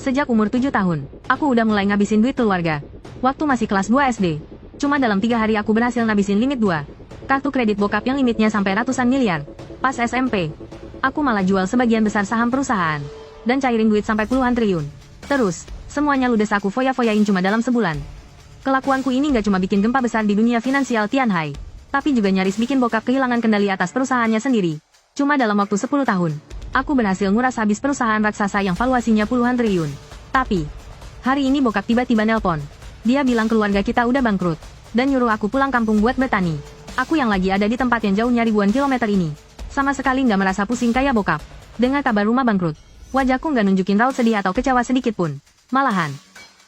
Sejak umur 7 tahun, aku udah mulai ngabisin duit keluarga. Waktu masih kelas 2 SD. Cuma dalam 3 hari aku berhasil ngabisin limit 2 kartu kredit bokap yang limitnya sampai ratusan miliar. Pas SMP, aku malah jual sebagian besar saham perusahaan. Dan cairin duit sampai puluhan triliun. Terus, semuanya ludes aku foya-foyain cuma dalam sebulan. Kelakuanku ini gak cuma bikin gempa besar di dunia finansial Tianhai, tapi juga nyaris bikin bokap kehilangan kendali atas perusahaannya sendiri. Cuma dalam waktu 10 tahun, aku berhasil nguras habis perusahaan raksasa yang valuasinya puluhan triliun. Tapi, hari ini bokap tiba-tiba nelpon. Dia bilang keluarga kita udah bangkrut, dan nyuruh aku pulang kampung buat bertani. Aku yang lagi ada di tempat yang jauhnya ribuan kilometer ini, sama sekali nggak merasa pusing kayak bokap. Dengar kabar rumah bangkrut, wajahku nggak nunjukin raut sedih atau kecewa sedikit pun. Malahan,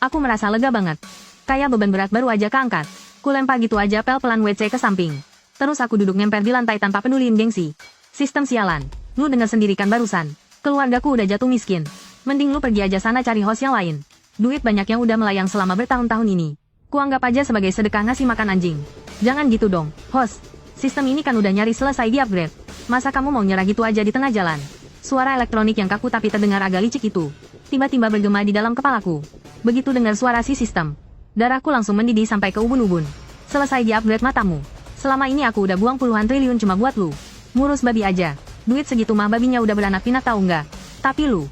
aku merasa lega banget. Kayak beban berat baru aja keangkat. Kulempar gitu aja pel-pelan WC ke samping. Terus aku duduk ngemper di lantai tanpa peduliin gengsi. Sistem sialan, lu dengar sendiri kan barusan. Keluargaku udah jatuh miskin. Mending lu pergi aja sana cari host yang lain. Duit banyak yang udah melayang selama bertahun-tahun ini. Kuanggap aja sebagai sedekah ngasih makan anjing. Jangan gitu dong, host. Sistem ini kan udah nyaris selesai di-upgrade. Masa kamu mau nyerah gitu aja di tengah jalan? Suara elektronik yang kaku tapi terdengar agak licik itu tiba-tiba bergema di dalam kepalaku. Begitu dengar suara si sistem, darahku langsung mendidih sampai ke ubun-ubun. Selesai di-upgrade matamu. Selama ini aku udah buang puluhan triliun cuma buat lu. Ngurus babi aja. Duit segitu mah babinya udah beranak pinak tahu nggak? Tapi lu,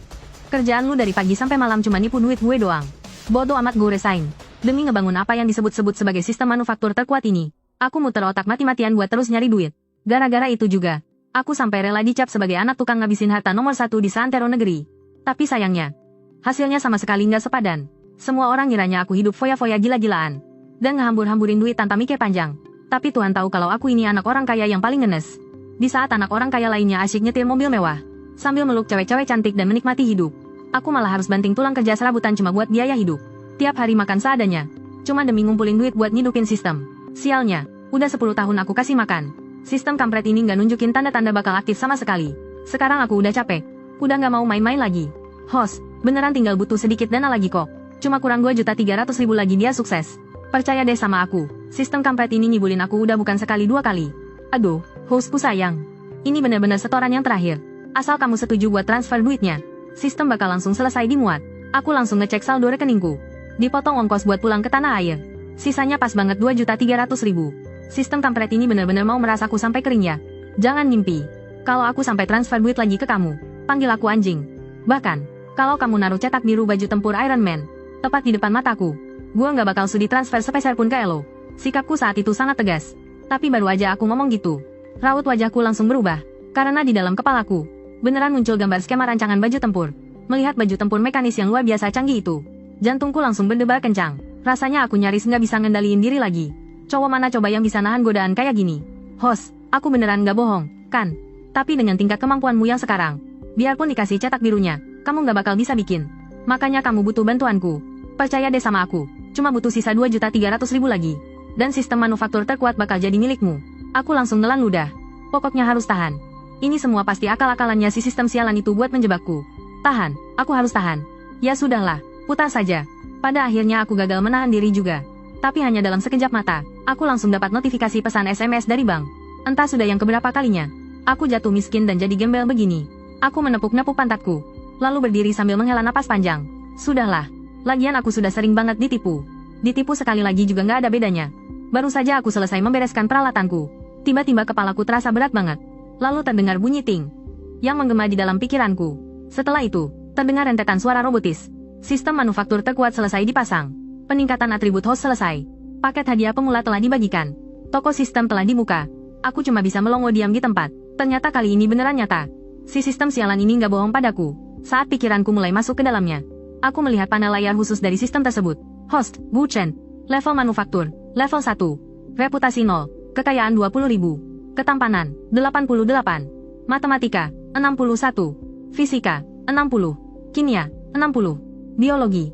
kerjaan lu dari pagi sampai malam cuma nipu duit gue doang. Bodoh amat gue resign. Demi ngebangun apa yang disebut-sebut sebagai sistem manufaktur terkuat ini, aku muter otak mati-matian buat terus nyari duit. Gara-gara itu juga, aku sampai rela dicap sebagai anak tukang ngabisin harta nomor 1 di seantero negeri. Tapi sayangnya, hasilnya sama sekali nggak sepadan. Semua orang ngiranya aku hidup foya-foya gila-gilaan, dan ngehambur-hamburin duit tanpa mikir panjang. Tapi Tuhan tahu kalau aku ini anak orang kaya yang paling ngenes. Di saat anak orang kaya lainnya asyik nyetir mobil mewah, sambil meluk cewek-cewek cantik dan menikmati hidup, aku malah harus banting tulang kerja serabutan cuma buat biaya hidup. Tiap hari makan seadanya, cuma demi ngumpulin duit buat ngidupin sistem. Sialnya, udah 10 tahun aku kasih makan. Sistem kampret ini nggak nunjukin tanda-tanda bakal aktif sama sekali. Sekarang aku udah capek. Udah nggak mau main-main lagi. Host, beneran tinggal butuh sedikit dana lagi kok. Cuma kurang 2.300.000 lagi dia sukses. Percaya deh sama aku, sistem kampret ini nyibulin aku udah bukan sekali 2 kali. Aduh, hostku sayang. Ini bener-bener setoran yang terakhir. Asal kamu setuju buat transfer duitnya, sistem bakal langsung selesai dimuat. Aku langsung ngecek saldo rekeningku. Dipotong ongkos buat pulang ke tanah air. Sisanya pas banget 2.300.000. Sistem kampret ini bener-bener mau merasaku sampai kering ya. Jangan mimpi. Kalau aku sampai transfer duit lagi ke kamu, panggil aku anjing. Bahkan, kalau kamu naruh cetak biru baju tempur Iron Man tepat di depan mataku, gua nggak bakal sudi transfer sepeser pun ke elo. Sikapku saat itu sangat tegas. Tapi baru aja aku ngomong gitu, raut wajahku langsung berubah. Karena di dalam kepalaku, beneran muncul gambar skema rancangan baju tempur. Melihat baju tempur mekanis yang luar biasa canggih itu, jantungku langsung berdebar kencang. Rasanya aku nyaris nggak bisa ngendaliin diri lagi. Cowok mana coba yang bisa nahan godaan kayak gini? Host, aku beneran nggak bohong, kan? Tapi dengan tingkat kemampuanmu yang sekarang, biarpun dikasih cetak birunya, kamu nggak bakal bisa bikin. Makanya kamu butuh bantuanku. Percaya deh sama aku, cuma butuh sisa 2.300.000 lagi. Dan sistem manufaktur terkuat bakal jadi milikmu. Aku langsung nelan ludah. Pokoknya harus tahan. Ini semua pasti akal-akalannya si sistem sialan itu buat menjebakku. Tahan, aku harus tahan. Ya sudahlah, putar saja. Pada akhirnya aku gagal menahan diri juga. Tapi hanya dalam sekejap mata, aku langsung dapat notifikasi pesan SMS dari bank. Entah sudah yang keberapa kalinya. Aku jatuh miskin dan jadi gembel begini. Aku menepuk-nepuk pantatku, lalu berdiri sambil menghela napas panjang. Sudahlah, lagian aku sudah sering banget ditipu. Ditipu sekali lagi juga nggak ada bedanya. Baru saja aku selesai membereskan peralatanku, tiba-tiba kepalaku terasa berat banget. Lalu terdengar bunyi ting yang menggema di dalam pikiranku. Setelah itu, terdengar rentetan suara robotis. Sistem manufaktur terkuat selesai dipasang. Peningkatan atribut host selesai. Paket hadiah pemula telah dibagikan. Toko sistem telah dibuka. Aku cuma bisa melongo diam di tempat. Ternyata kali ini beneran nyata. Si sistem sialan ini nggak bohong padaku. Saat pikiranku mulai masuk ke dalamnya, aku melihat panel layar khusus dari sistem tersebut. Host, Wu Chen. Level manufaktur, level 1. Reputasi 0. Kekayaan 20.000. Ketampanan, 88. Matematika, 61. Fisika, 60. Kimia, 60. Biologi,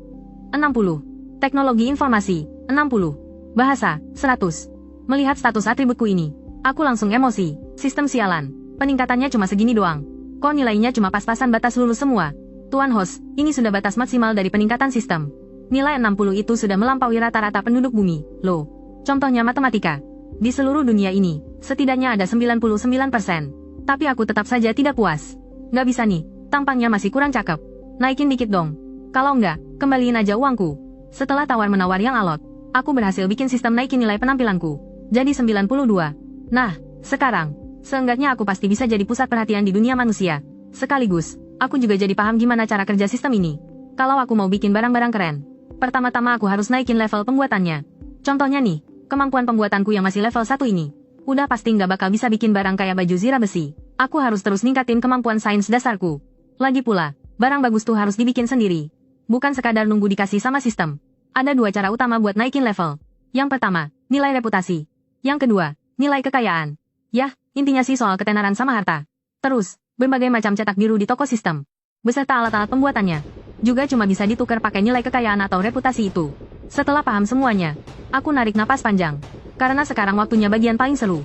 60. Teknologi informasi, 60. Bahasa, 100. Melihat status atributku ini, aku langsung emosi. Sistem sialan, peningkatannya cuma segini doang. Kok nilainya cuma pas-pasan batas lulus semua? Tuan host, ini sudah batas maksimal dari peningkatan sistem. Nilai 60 itu sudah melampaui rata-rata penduduk bumi. Loh, contohnya matematika. Di seluruh dunia ini, setidaknya ada 99%. Tapi aku tetap saja tidak puas. Nggak bisa nih, tampangnya masih kurang cakep. Naikin dikit dong. Kalau enggak, kembaliin aja uangku. Setelah tawar-menawar yang alot, aku berhasil bikin sistem naikin nilai penampilanku. Jadi 92. Nah, sekarang, seenggaknya aku pasti bisa jadi pusat perhatian di dunia manusia. Sekaligus, aku juga jadi paham gimana cara kerja sistem ini. Kalau aku mau bikin barang-barang keren, pertama-tama aku harus naikin level pembuatannya. Contohnya nih, kemampuan pembuatanku yang masih level 1 ini. Udah pasti nggak bakal bisa bikin barang kayak baju zirah besi. Aku harus terus ningkatin kemampuan sains dasarku. Lagi pula, barang bagus tuh harus dibikin sendiri. Bukan sekadar nunggu dikasih sama sistem. Ada dua cara utama buat naikin level. Yang pertama, nilai reputasi. Yang kedua, nilai kekayaan. Yah, intinya sih soal ketenaran sama harta. Terus, berbagai macam cetak biru di toko sistem. Beserta alat-alat pembuatannya. Juga cuma bisa ditukar pakai nilai kekayaan atau reputasi itu. Setelah paham semuanya, aku narik napas panjang. Karena sekarang waktunya bagian paling seru.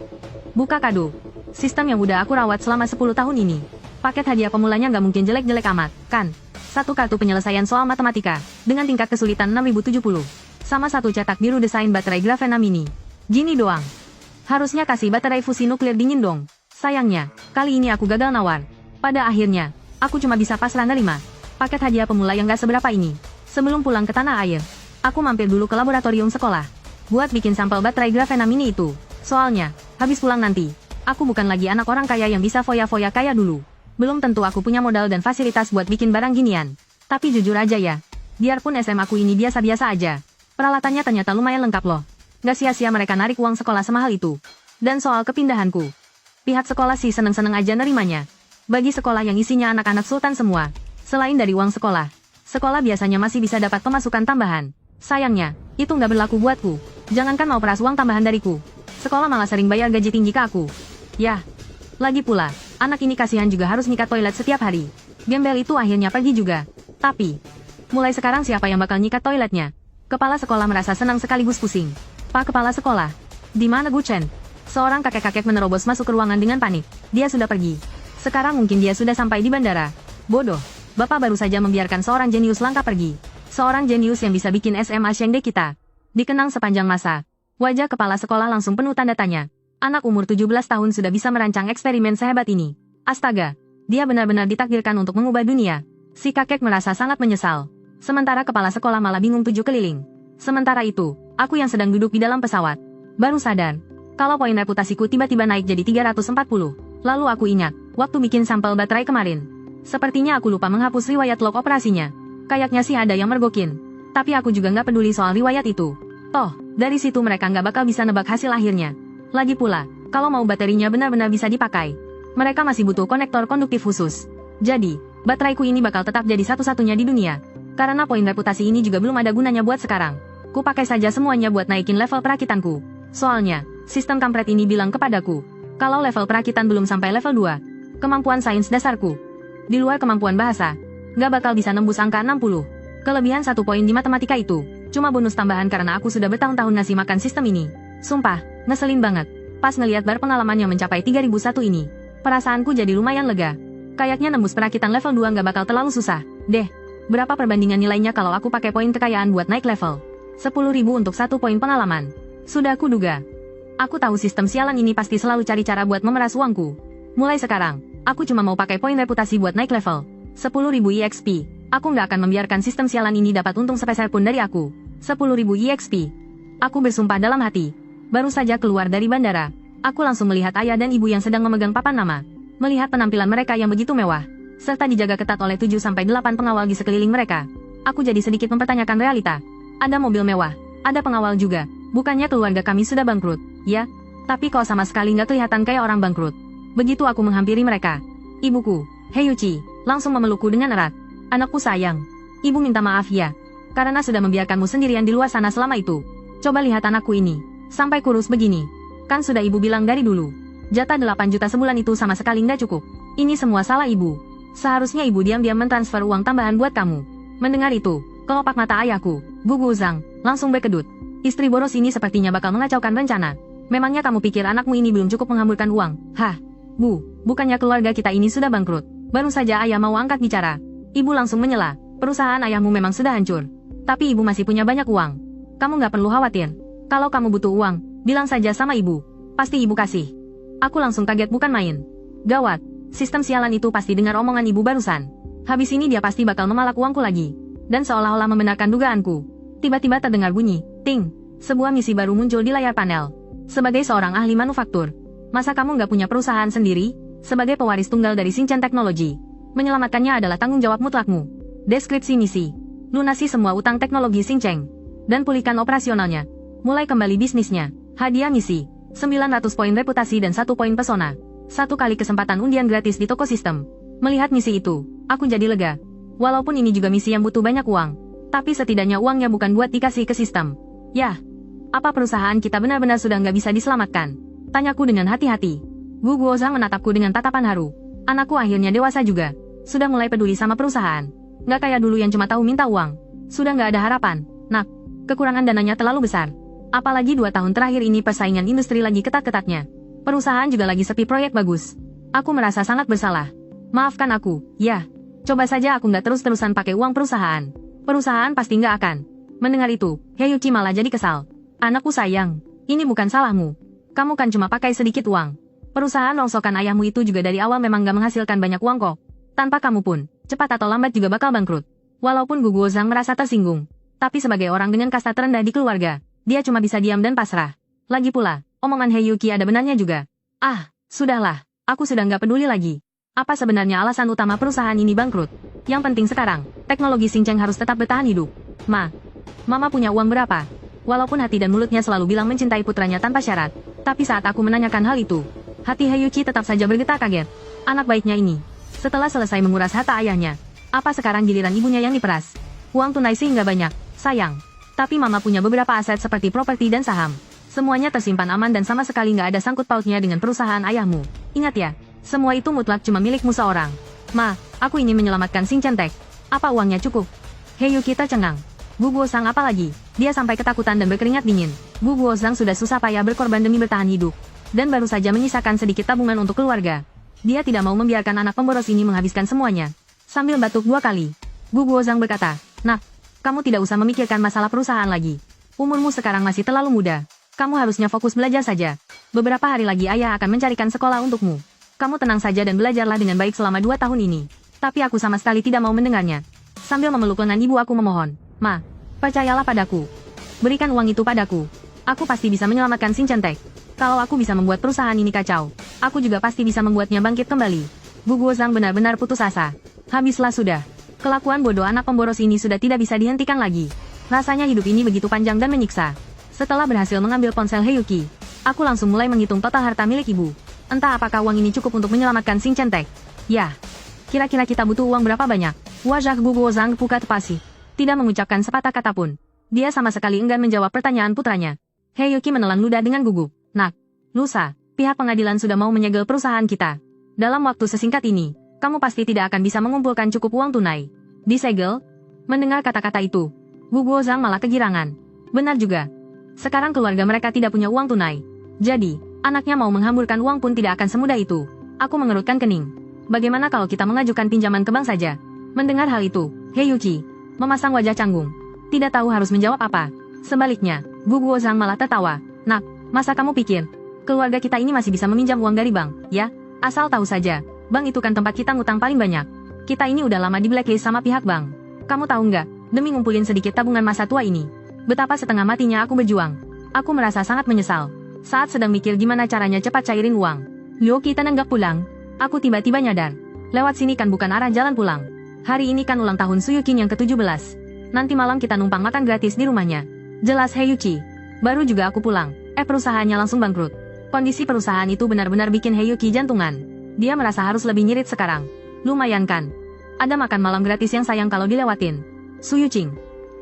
Buka kado. Sistem yang udah aku rawat selama 10 tahun ini. Paket hadiah pemulanya nggak mungkin jelek-jelek amat, kan? Satu kartu penyelesaian soal matematika, dengan tingkat kesulitan 6070. Sama satu cetak biru desain baterai Gravena Mini. Gini doang. Harusnya kasih baterai fusi nuklir dingin dong. Sayangnya, kali ini aku gagal nawar. Pada akhirnya, aku cuma bisa pasrah nerima paket hadiah pemula yang gak seberapa ini. Sebelum pulang ke tanah air, aku mampir dulu ke laboratorium sekolah. Buat bikin sampel baterai Gravena Mini itu. Soalnya, habis pulang nanti, aku bukan lagi anak orang kaya yang bisa foya-foya kayak dulu. Belum tentu aku punya modal dan fasilitas buat bikin barang ginian. Tapi jujur aja ya, biarpun SM aku ini biasa-biasa aja, peralatannya ternyata lumayan lengkap loh. Gak sia-sia mereka narik uang sekolah semahal itu. Dan soal kepindahanku, pihak sekolah sih seneng-seneng aja nerimanya. Bagi sekolah yang isinya anak-anak sultan semua, selain dari uang sekolah, sekolah biasanya masih bisa dapat pemasukan tambahan. Sayangnya, itu nggak berlaku buatku. Jangankan mau peras uang tambahan dariku, sekolah malah sering bayar gaji tinggi ke aku. Yah, lagi pula, anak ini kasihan juga harus nyikat toilet setiap hari. Gembel itu akhirnya pergi juga. Tapi, mulai sekarang siapa yang bakal nyikat toiletnya? Kepala sekolah merasa senang sekaligus pusing. Pak Kepala Sekolah, di mana Gu Chen? Seorang kakek-kakek menerobos masuk ke ruangan dengan panik. Dia sudah pergi. Sekarang mungkin dia sudah sampai di bandara. Bodoh, Bapak baru saja membiarkan seorang jenius langka pergi. Seorang jenius yang bisa bikin SMA Shengde kita dikenang sepanjang masa. Wajah kepala sekolah langsung penuh tanda tanya. Anak umur 17 tahun sudah bisa merancang eksperimen sehebat ini. Astaga, dia benar-benar ditakdirkan untuk mengubah dunia. Si kakek merasa sangat menyesal. Sementara kepala sekolah malah bingung tujuh keliling. Sementara itu, aku yang sedang duduk di dalam pesawat, baru sadar kalau poin reputasiku tiba-tiba naik jadi 340. Lalu aku ingat, waktu bikin sampel baterai kemarin, sepertinya aku lupa menghapus riwayat log operasinya. Kayaknya sih ada yang mergokin. Tapi aku juga nggak peduli soal riwayat itu. Toh, dari situ mereka nggak bakal bisa nebak hasil akhirnya. Lagi pula, kalau mau baterinya benar-benar bisa dipakai, mereka masih butuh konektor konduktif khusus. Jadi, bateraiku ini bakal tetap jadi satu-satunya di dunia. Karena poin reputasi ini juga belum ada gunanya buat sekarang. Ku pakai saja semuanya buat naikin level perakitanku. Soalnya, sistem kampret ini bilang kepadaku, kalau level perakitan belum sampai level 2, kemampuan sains dasarku, di luar kemampuan bahasa, nggak bakal bisa nembus angka 60. Kelebihan 1 poin di matematika itu, cuma bonus tambahan karena aku sudah bertahun-tahun ngasih makan sistem ini. Sumpah, ngeselin banget. Pas ngelihat bar pengalaman yang mencapai 3001 ini, perasaanku jadi lumayan lega. Kayaknya nembus perakitan level 2 nggak bakal terlalu susah. Deh, berapa perbandingan nilainya kalau aku pakai poin kekayaan buat naik level? 10.000 untuk 1 poin pengalaman. Sudah aku duga. Aku tahu sistem sialan ini pasti selalu cari cara buat memeras uangku. Mulai sekarang, aku cuma mau pakai poin reputasi buat naik level. 10.000 EXP. Aku nggak akan membiarkan sistem sialan ini dapat untung sepeser pun dari aku. 10.000 EXP. Aku bersumpah dalam hati. Baru saja keluar dari bandara, aku langsung melihat ayah dan ibu yang sedang memegang papan nama. Melihat penampilan mereka yang begitu mewah, serta dijaga ketat oleh 7-8 pengawal di sekeliling mereka, aku jadi sedikit mempertanyakan realita. Ada mobil mewah, ada pengawal juga. Bukannya keluarga kami sudah bangkrut, ya? Tapi kok sama sekali nggak kelihatan kayak orang bangkrut. Begitu aku menghampiri mereka, ibuku, Heyuchi, langsung memelukku dengan erat. Anakku sayang, ibu minta maaf ya, karena sudah membiarkanmu sendirian di luar sana selama itu. Coba lihat anakku ini, sampai kurus begini. Kan sudah ibu bilang dari dulu, jatah 8 juta sebulan itu sama sekali nggak cukup. Ini semua salah ibu. Seharusnya ibu diam-diam mentransfer uang tambahan buat kamu. Mendengar itu, kelopak mata ayahku, Gugu Zhang, langsung berkedut. Istri boros ini sepertinya bakal mengacaukan rencana. Memangnya kamu pikir anakmu ini belum cukup menghamburkan uang? Hah? Bu, bukannya keluarga kita ini sudah bangkrut. Baru saja ayah mau angkat bicara, ibu langsung menyela. Perusahaan ayahmu memang sudah hancur. Tapi ibu masih punya banyak uang. Kamu nggak perlu khawatir. Kalau kamu butuh uang, bilang saja sama ibu. Pasti ibu kasih. Aku langsung kaget bukan main. Gawat, sistem sialan itu pasti dengar omongan ibu barusan. Habis ini dia pasti bakal memalak uangku lagi. dan seolah-olah membenarkan dugaanku. Tiba-tiba terdengar bunyi, ting. Sebuah misi baru muncul di layar panel. Sebagai seorang ahli manufaktur, masa kamu nggak punya perusahaan sendiri? Sebagai pewaris tunggal dari Shinchan Teknologi, menyelamatkannya adalah tanggung jawab mutlakmu. Deskripsi misi: lunasi semua utang teknologi Shinchan dan pulihkan operasionalnya. Mulai kembali bisnisnya. Hadiah misi: 900 poin reputasi dan 1 poin pesona. 1 kali kesempatan undian gratis di toko sistem. Melihat misi itu, aku jadi lega. Walaupun ini juga misi yang butuh banyak uang, tapi setidaknya uangnya bukan buat dikasih ke sistem. Yah, apa perusahaan kita benar-benar sudah nggak bisa diselamatkan? Tanyaku dengan hati-hati. Gu Guozhang menatapku dengan tatapan haru. Anakku akhirnya dewasa juga. Sudah mulai peduli sama perusahaan. Nggak kayak dulu yang cuma tahu minta uang. Sudah nggak ada harapan. Nak, kekurangan dananya terlalu besar. Apalagi 2 tahun terakhir ini persaingan industri lagi ketat-ketatnya. Perusahaan juga lagi sepi proyek bagus. Aku merasa sangat bersalah. Maafkan aku, ya. Coba saja aku nggak terus-terusan pakai uang perusahaan. Perusahaan pasti nggak akan. Mendengar itu, Heiyuki malah jadi kesal. Anakku sayang, ini bukan salahmu. Kamu kan cuma pakai sedikit uang. Perusahaan rongsokan ayahmu itu juga dari awal memang nggak menghasilkan banyak uang kok. Tanpa kamu pun, cepat atau lambat juga bakal bangkrut. Walaupun Gu Guozhang merasa tersinggung, tapi sebagai orang dengan kasta terendah di keluarga, dia cuma bisa diam dan pasrah. Lagi pula, omongan Heiyuki ada benarnya juga. Ah, sudahlah, aku sudah nggak peduli lagi. Apa sebenarnya alasan utama perusahaan ini bangkrut? Yang penting sekarang, teknologi Shinchan harus tetap bertahan hidup. Mama punya uang berapa? Walaupun hati dan mulutnya selalu bilang mencintai putranya tanpa syarat, tapi saat aku menanyakan hal itu, hati Heiyuki tetap saja bergetar kaget. Anak baiknya ini, setelah selesai menguras harta ayahnya, apa sekarang giliran ibunya yang diperas? Uang tunai sih nggak banyak, sayang. Tapi mama punya beberapa aset seperti properti dan saham. Semuanya tersimpan aman dan sama sekali nggak ada sangkut pautnya dengan perusahaan ayahmu. Ingat ya, semua itu mutlak cuma milikmu seorang. Aku ingin menyelamatkan Shinchan Tech. Apa uangnya cukup? Heiyuki tercengang. Gu Guozhang apalagi, dia sampai ketakutan dan berkeringat dingin. Gu Guozhang sudah susah payah berkorban demi bertahan hidup, dan baru saja menyisakan sedikit tabungan untuk keluarga. Dia tidak mau membiarkan anak pemboros ini menghabiskan semuanya. Sambil batuk 2 kali, Gu Guozhang berkata, "Nak, kamu tidak usah memikirkan masalah perusahaan lagi. Umurmu sekarang masih terlalu muda. Kamu harusnya fokus belajar saja. Beberapa hari lagi ayah akan mencarikan sekolah untukmu. Kamu tenang saja dan belajarlah dengan baik selama 2 tahun ini." Tapi aku sama sekali tidak mau mendengarnya. Sambil memeluk lengan ibu aku memohon, percayalah padaku. Berikan uang itu padaku. Aku pasti bisa menyelamatkan Shinchan Tech. Kalau aku bisa membuat perusahaan ini kacau, aku juga pasti bisa membuatnya bangkit kembali. Gu Guozhang benar-benar putus asa. Habislah sudah. Kelakuan bodoh anak pemboros ini sudah tidak bisa dihentikan lagi. Rasanya hidup ini begitu panjang dan menyiksa. Setelah berhasil mengambil ponsel Heiyuki, aku langsung mulai menghitung total harta milik ibu. Entah apakah uang ini cukup untuk menyelamatkan Shinchan Tech. Ya. Kira-kira kita butuh uang berapa banyak? Wajah Gu Guozhang pucat pasi. Tidak mengucapkan sepatah kata pun. Dia sama sekali enggan menjawab pertanyaan putranya. Heiyuki menelan ludah dengan gugup. Nak, lusa, pihak pengadilan sudah mau menyegel perusahaan kita. Dalam waktu sesingkat ini, kamu pasti tidak akan bisa mengumpulkan cukup uang tunai. Disegel? Mendengar kata-kata itu, Gu Guozhang malah kegirangan. Benar juga. Sekarang keluarga mereka tidak punya uang tunai. Jadi, anaknya mau menghamburkan uang pun tidak akan semudah itu. Aku mengerutkan kening. Bagaimana kalau kita mengajukan pinjaman ke bank saja? Mendengar hal itu, Heiyuki memasang wajah canggung. Tidak tahu harus menjawab apa. Sebaliknya, Gu Guozhang malah tertawa. Nak, masa kamu pikir keluarga kita ini masih bisa meminjam uang dari bank, ya? Asal tahu saja, bank itu kan tempat kita ngutang paling banyak. Kita ini udah lama di blacklist sama pihak bank. Kamu tahu nggak, demi ngumpulin sedikit tabungan masa tua ini, betapa setengah matinya aku berjuang. Aku merasa sangat menyesal. Saat sedang mikir gimana caranya cepat cairin uang, Liu Qi nenggak pulang. Aku tiba-tiba nyadar. Lewat sini kan bukan arah jalan pulang. Hari ini kan ulang tahun Suyukin yang ke-17. Nanti malam kita numpang makan gratis di rumahnya. Jelas Heiyuki. Baru juga aku pulang. Perusahaannya langsung bangkrut. Kondisi perusahaan itu benar-benar bikin Heiyuki jantungan. Dia merasa harus lebih nyirit sekarang. Lumayan kan? Ada makan malam gratis yang sayang kalau dilewatin. Suyucing.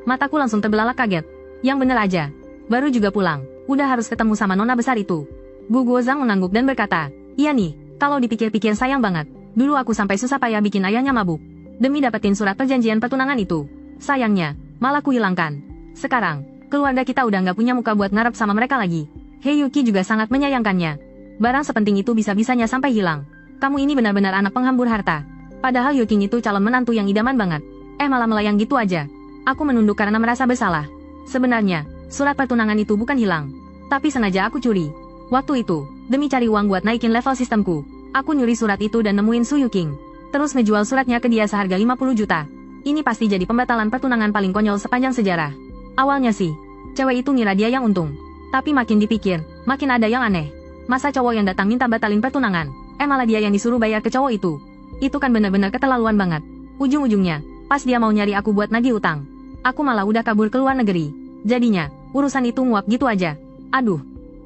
Mataku langsung terbelalak kaget. Yang bener aja. Baru juga pulang. Udah harus ketemu sama nona besar itu. Gu Guozhang mengangguk dan berkata, "Iya nih, kalau dipikir-pikir sayang banget. Dulu aku sampai susah payah bikin ayahnya mabuk demi dapetin surat perjanjian pertunangan itu. Sayangnya, malah kuhilangkan. Sekarang, keluarga kita udah nggak punya muka buat ngarep sama mereka lagi." Heiyuki juga sangat menyayangkannya. Barang sepenting itu bisa-bisanya sampai hilang. Kamu ini benar-benar anak penghambur harta. Padahal Yuking itu calon menantu yang idaman banget. Malah melayang gitu aja. Aku menunduk karena merasa bersalah. Sebenarnya, surat pertunangan itu bukan hilang, tapi sengaja aku curi. Waktu itu, demi cari uang buat naikin level sistemku, aku nyuri surat itu dan nemuin Su Yuking. Terus ngejual suratnya ke dia seharga 50 juta. Ini pasti jadi pembatalan pertunangan paling konyol sepanjang sejarah. Awalnya sih, cewek itu ngira dia yang untung. Tapi makin dipikir, makin ada yang aneh. Masa cowok yang datang minta batalin pertunangan, malah dia yang disuruh bayar ke cowok itu. Itu kan benar-benar keterlaluan banget. Ujung-ujungnya, pas dia mau nyari aku buat nagih utang, aku malah udah kabur ke luar negeri. Jadinya, urusan itu nguap gitu aja. Aduh,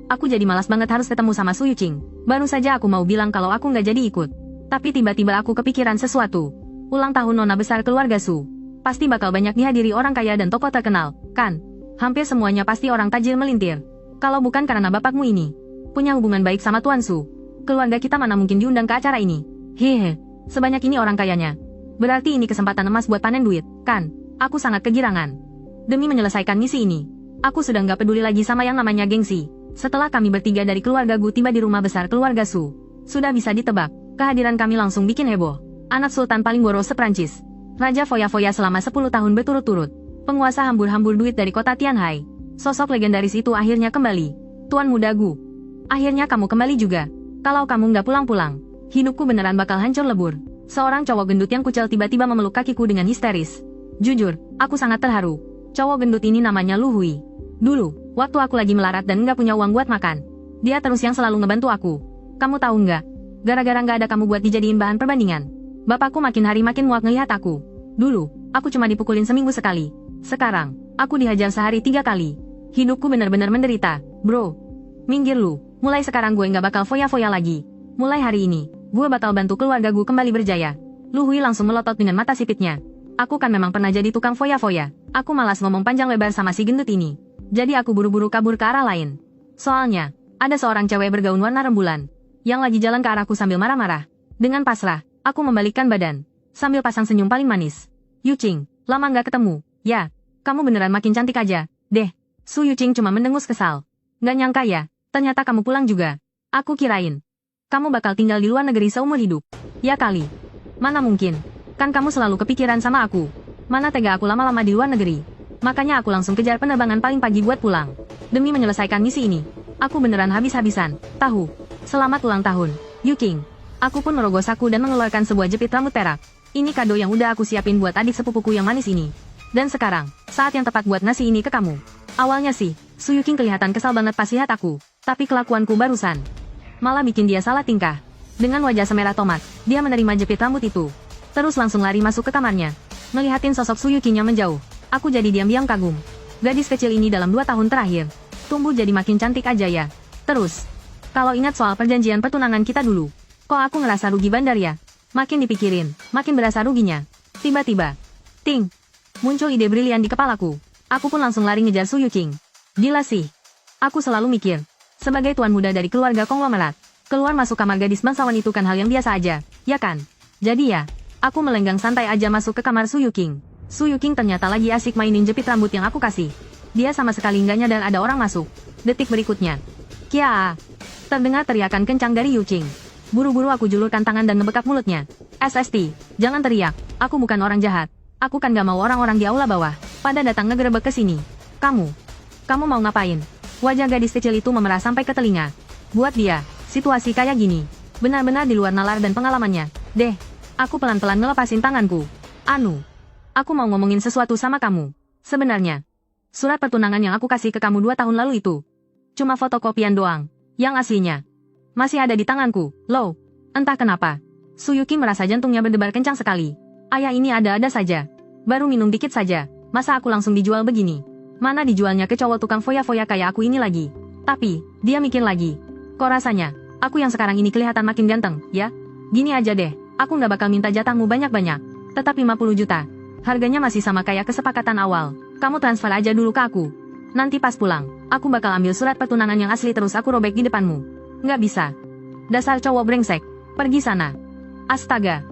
aku jadi malas banget harus ketemu sama Su Yuqing. Baru saja aku mau bilang kalau aku nggak jadi ikut. Tapi tiba-tiba aku kepikiran sesuatu. Ulang tahun nona besar keluarga Su. Pasti bakal banyak dihadiri orang kaya dan tokoh terkenal, kan? Hampir semuanya pasti orang tajir melintir. Kalau bukan karena bapakmu ini punya hubungan baik sama Tuan Su, keluarga kita mana mungkin diundang ke acara ini. Hehe, sebanyak ini orang kayanya. Berarti ini kesempatan emas buat panen duit, kan? Aku sangat kegirangan. Demi menyelesaikan misi ini, aku sudah nggak peduli lagi sama yang namanya gengsi. Setelah kami bertiga dari keluarga Gu tiba di rumah besar keluarga Su, sudah bisa ditebak, kehadiran kami langsung bikin heboh. Anak Sultan paling boros se-Prancis, Raja Foya-Foya selama 10 tahun berturut-turut, penguasa hambur-hambur duit dari kota Tianhai. Sosok legendaris itu akhirnya kembali. Tuan Muda Gu, akhirnya kamu kembali juga. Kalau kamu nggak pulang-pulang, hidupku beneran bakal hancur lebur. Seorang cowok gendut yang kucel tiba-tiba memeluk kakiku dengan histeris. Jujur, aku sangat terharu. Cowok gendut ini namanya Lu Hui. Dulu, waktu aku lagi melarat dan nggak punya uang buat makan, dia terus yang selalu ngebantu aku. Kamu tahu nggak? Gara-gara nggak ada kamu buat dijadiin bahan perbandingan, bapakku makin hari makin muak ngelihat aku. Dulu, aku cuma dipukulin seminggu sekali. Sekarang, aku dihajar sehari 3 kali. Hidupku benar-benar menderita, bro. Minggir lu, mulai sekarang gue nggak bakal foya-foya lagi. Mulai hari ini, gue bakal bantu keluarga gue kembali berjaya. Lu Hui langsung melotot dengan mata sipitnya. Aku kan memang pernah jadi tukang foya-foya. Aku malas ngomong panjang lebar sama si gendut ini. Jadi aku buru-buru kabur ke arah lain. Soalnya, ada seorang cewek bergaun warna rembulan yang lagi jalan ke arahku sambil marah-marah. Dengan pasrah, aku membalikkan badan sambil pasang senyum paling manis. Yuqing, lama nggak ketemu. Ya, kamu beneran makin cantik aja, deh. Su Yuqing cuma mendengus kesal. Nggak nyangka ya, ternyata kamu pulang juga. Aku kirain kamu bakal tinggal di luar negeri seumur hidup. Ya kali. Mana mungkin. Kan kamu selalu kepikiran sama aku. Mana tega aku lama-lama di luar negeri. Makanya aku langsung kejar penerbangan paling pagi buat pulang. Demi menyelesaikan misi ini, aku beneran habis-habisan. Tahu. Selamat ulang tahun, Yuqing. Aku pun merogoh saku dan mengeluarkan sebuah jepit rambut perak. Ini kado yang udah aku siapin buat adik sepupuku yang manis ini. Dan sekarang, saat yang tepat buat ngasih ini ke kamu. Awalnya sih, Su Yuqing kelihatan kesal banget pas lihat aku. Tapi kelakuanku barusan malah bikin dia salah tingkah. Dengan wajah semerah tomat, dia menerima jepit rambut itu. Terus langsung lari masuk ke kamarnya. Ngelihatin sosok Su Yuqing-nya menjauh, aku jadi diam-diam kagum. Gadis kecil ini dalam 2 tahun terakhir, tumbuh jadi makin cantik aja ya. Terus, kalau ingat soal perjanjian pertunangan kita dulu, kok aku ngerasa rugi bandar ya? Makin dipikirin, makin berasa ruginya. Tiba-tiba, ting, muncul ide brilian di kepalaku. Aku pun langsung lari ngejar Su Yuqing. Gila sih. Aku selalu mikir, sebagai tuan muda dari keluarga konglomerat, keluar masuk kamar gadis bangsawan itu kan hal yang biasa aja, ya kan? Jadi ya, aku melenggang santai aja masuk ke kamar Su Yuqing. Su Yuqing ternyata lagi asik mainin jepit rambut yang aku kasih. Dia sama sekali nggak nyadar ada orang masuk. Detik berikutnya, kia! Terdengar teriakan kencang dari Yuqing. Buru-buru aku julurkan tangan dan ngebekap mulutnya. SST, jangan teriak. Aku bukan orang jahat. Aku kan gak mau orang-orang di aula bawah pada datang ngegerebek ke sini. Kamu mau ngapain? Wajah gadis kecil itu memerah sampai ke telinga. Buat dia, situasi kayak gini benar-benar di luar nalar dan pengalamannya. Deh, aku pelan-pelan ngelepasin tanganku. Anu, aku mau ngomongin sesuatu sama kamu. Sebenarnya, surat pertunangan yang aku kasih ke kamu 2 tahun lalu itu cuma fotokopian doang. Yang aslinya masih ada di tanganku. Loh, entah kenapa Su Yuqing merasa jantungnya berdebar kencang sekali. Ayah ini ada-ada saja. Baru minum dikit saja, masa aku langsung dijual begini? Mana dijualnya ke cowok tukang foya-foya kayak aku ini lagi? Tapi, dia mikir lagi. Kok rasanya, aku yang sekarang ini kelihatan makin ganteng, ya? Gini aja deh, aku nggak bakal minta jatahmu banyak-banyak. Tetap 50 juta. Harganya masih sama kayak kesepakatan awal. Kamu transfer aja dulu ke aku. Nanti pas pulang, aku bakal ambil surat pertunangan yang asli terus aku robek di depanmu. Nggak bisa. Dasar cowok brengsek. Pergi sana. Astaga.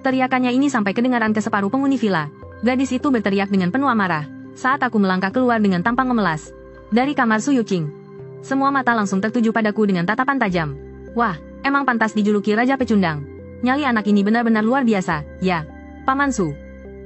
Teriakannya ini sampai kedengaran ke separuh penghuni villa. Gadis itu berteriak dengan penuh amarah saat aku melangkah keluar dengan tampang memelas dari kamar Su Yuqing. Semua mata langsung tertuju padaku dengan tatapan tajam. Wah, emang pantas dijuluki Raja Pecundang. Nyali anak ini benar-benar luar biasa, ya. Paman Su.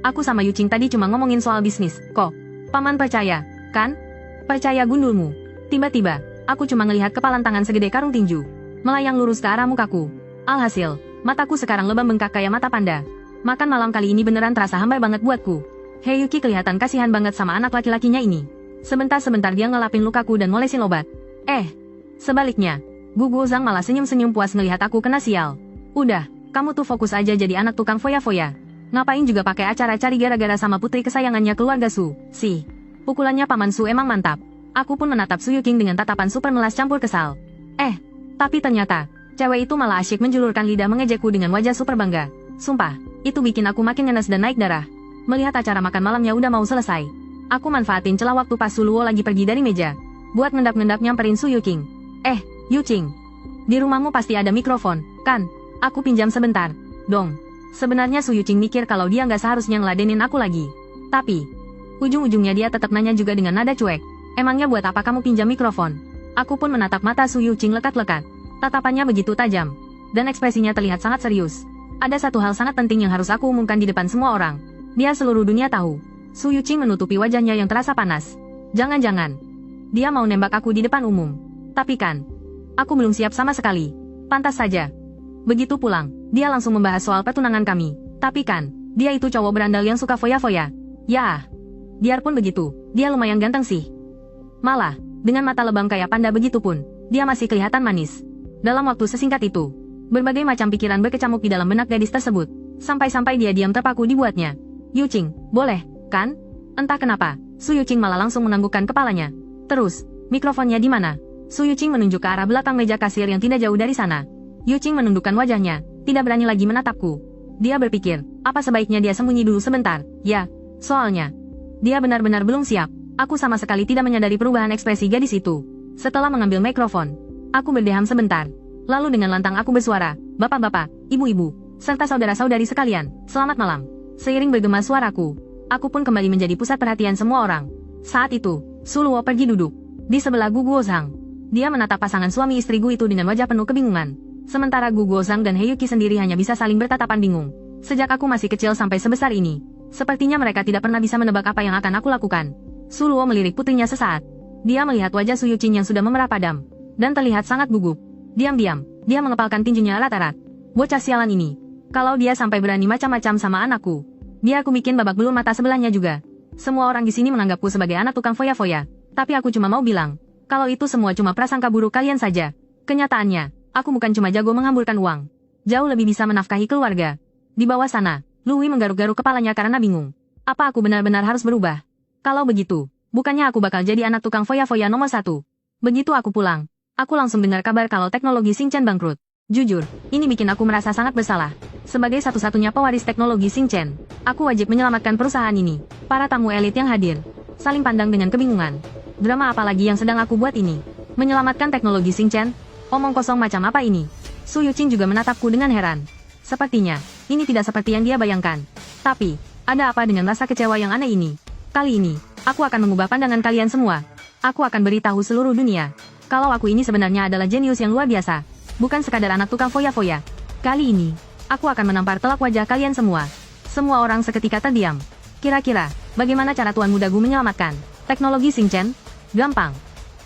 Aku sama Yuqing tadi cuma ngomongin soal bisnis, kok. Paman percaya, kan? Percaya gundulmu. Tiba-tiba, aku cuma ngelihat kepalan tangan segede karung tinju melayang lurus ke arah mukaku. Alhasil, mataku sekarang lebam bengkak kayak mata panda. Makan malam kali ini beneran terasa hambar banget buatku. Heiyuki kelihatan kasihan banget sama anak laki-lakinya ini. Sebentar-sebentar dia ngelapin lukaku dan molesin obat. Sebaliknya, Gugu Zhang malah senyum-senyum puas ngelihat aku kena sial. Udah, kamu tuh fokus aja jadi anak tukang foya-foya. Ngapain juga pakai acara cari gara-gara sama putri kesayangannya keluarga Su. Sih, pukulannya Paman Su emang mantap. Aku pun menatap Su Yuking dengan tatapan super melas campur kesal. Tapi ternyata, cewek itu malah asyik menjulurkan lidah mengejekku dengan wajah super bangga. Sumpah, itu bikin aku makin ngenes dan naik darah. Melihat acara makan malamnya udah mau selesai. Aku manfaatin celah waktu pas Su Luo lagi pergi dari meja. Buat ngendap-ngendap nyamperin Su Yuking. Yuching, di rumahmu pasti ada mikrofon, kan? Aku pinjam sebentar, dong. Sebenarnya Su Yuching mikir kalau dia nggak seharusnya ngeladenin aku lagi. Tapi, ujung-ujungnya dia tetap nanya juga dengan nada cuek. Emangnya buat apa kamu pinjam mikrofon? Aku pun menatap mata Su Yuching lekat-lekat. Tatapannya begitu tajam, dan ekspresinya terlihat sangat serius. Ada satu hal sangat penting yang harus aku umumkan di depan semua orang. Biar seluruh dunia tahu. Su Yuching menutupi wajahnya yang terasa panas. Jangan-jangan, dia mau nembak aku di depan umum. Tapi kan, aku belum siap sama sekali. Pantas saja. Begitu pulang, dia langsung membahas soal pertunangan kami. Tapi kan, dia itu cowok berandal yang suka foya-foya. Ya, biarpun begitu, dia lumayan ganteng sih. Malah, dengan mata lebam kayak panda begitupun, dia masih kelihatan manis. Dalam waktu sesingkat itu, berbagai macam pikiran berkecamuk di dalam benak gadis tersebut. Sampai-sampai dia diam terpaku dibuatnya. Yuching, boleh, kan? Entah kenapa, Su Yuching malah langsung menganggukkan kepalanya. Terus, mikrofonnya di mana? Su Yuching menunjuk ke arah belakang meja kasir yang tidak jauh dari sana. Yuching menundukkan wajahnya, tidak berani lagi menatapku. Dia berpikir, apa sebaiknya dia sembunyi dulu sebentar? Ya, soalnya, dia benar-benar belum siap. Aku sama sekali tidak menyadari perubahan ekspresi gadis itu. Setelah mengambil mikrofon, aku berdeham sebentar. Lalu dengan lantang aku bersuara, bapak-bapak, ibu-ibu, serta saudara-saudari sekalian, selamat malam. Seiring bergema suaraku, aku pun kembali menjadi pusat perhatian semua orang. Saat itu, Su Luo pergi duduk di sebelah Guguo Zhang. Dia menatap pasangan suami istri Gu itu dengan wajah penuh kebingungan. Sementara Guguo Zhang dan Heiyuki sendiri hanya bisa saling bertatapan bingung. Sejak aku masih kecil sampai sebesar ini, sepertinya mereka tidak pernah bisa menebak apa yang akan aku lakukan. Su Luo melirik putrinya sesaat. Dia melihat wajah Su Yuching yang sudah memerah padam, dan terlihat sangat gugup. Diam-diam, dia mengepalkan tinjunya erat-erat. Bocah sialan ini. Kalau dia sampai berani macam-macam sama anakku, dia aku bikin babak belur mata sebelahnya juga. Semua orang di sini menganggapku sebagai anak tukang foya-foya. Tapi aku cuma mau bilang, kalau itu semua cuma prasangka buruk kalian saja. Kenyataannya, aku bukan cuma jago menghamburkan uang. Jauh lebih bisa menafkahi keluarga. Di bawah sana, Lui menggaruk-garuk kepalanya karena bingung. Apa aku benar-benar harus berubah? Kalau begitu, bukannya aku bakal jadi anak tukang foya-foya nomor 1. Begitu aku pulang, aku langsung dengar kabar kalau teknologi Xingchen bangkrut. Jujur, ini bikin aku merasa sangat bersalah. Sebagai satu-satunya pewaris teknologi Xingchen, aku wajib menyelamatkan perusahaan ini. Para tamu elit yang hadir saling pandang dengan kebingungan. Drama apa lagi yang sedang aku buat ini? Menyelamatkan teknologi Xingchen? Omong kosong macam apa ini? Su Yuching juga menatapku dengan heran. Sepertinya, ini tidak seperti yang dia bayangkan. Tapi, ada apa dengan rasa kecewa yang aneh ini? Kali ini, aku akan mengubah pandangan kalian semua. Aku akan beritahu seluruh dunia, kalau aku ini sebenarnya adalah jenius yang luar biasa. Bukan sekadar anak tukang foya-foya. Kali ini, aku akan menampar telak wajah kalian semua. Semua orang seketika terdiam. Kira-kira, bagaimana cara Tuan Muda Gu menyelamatkan teknologi Xingchen? Gampang.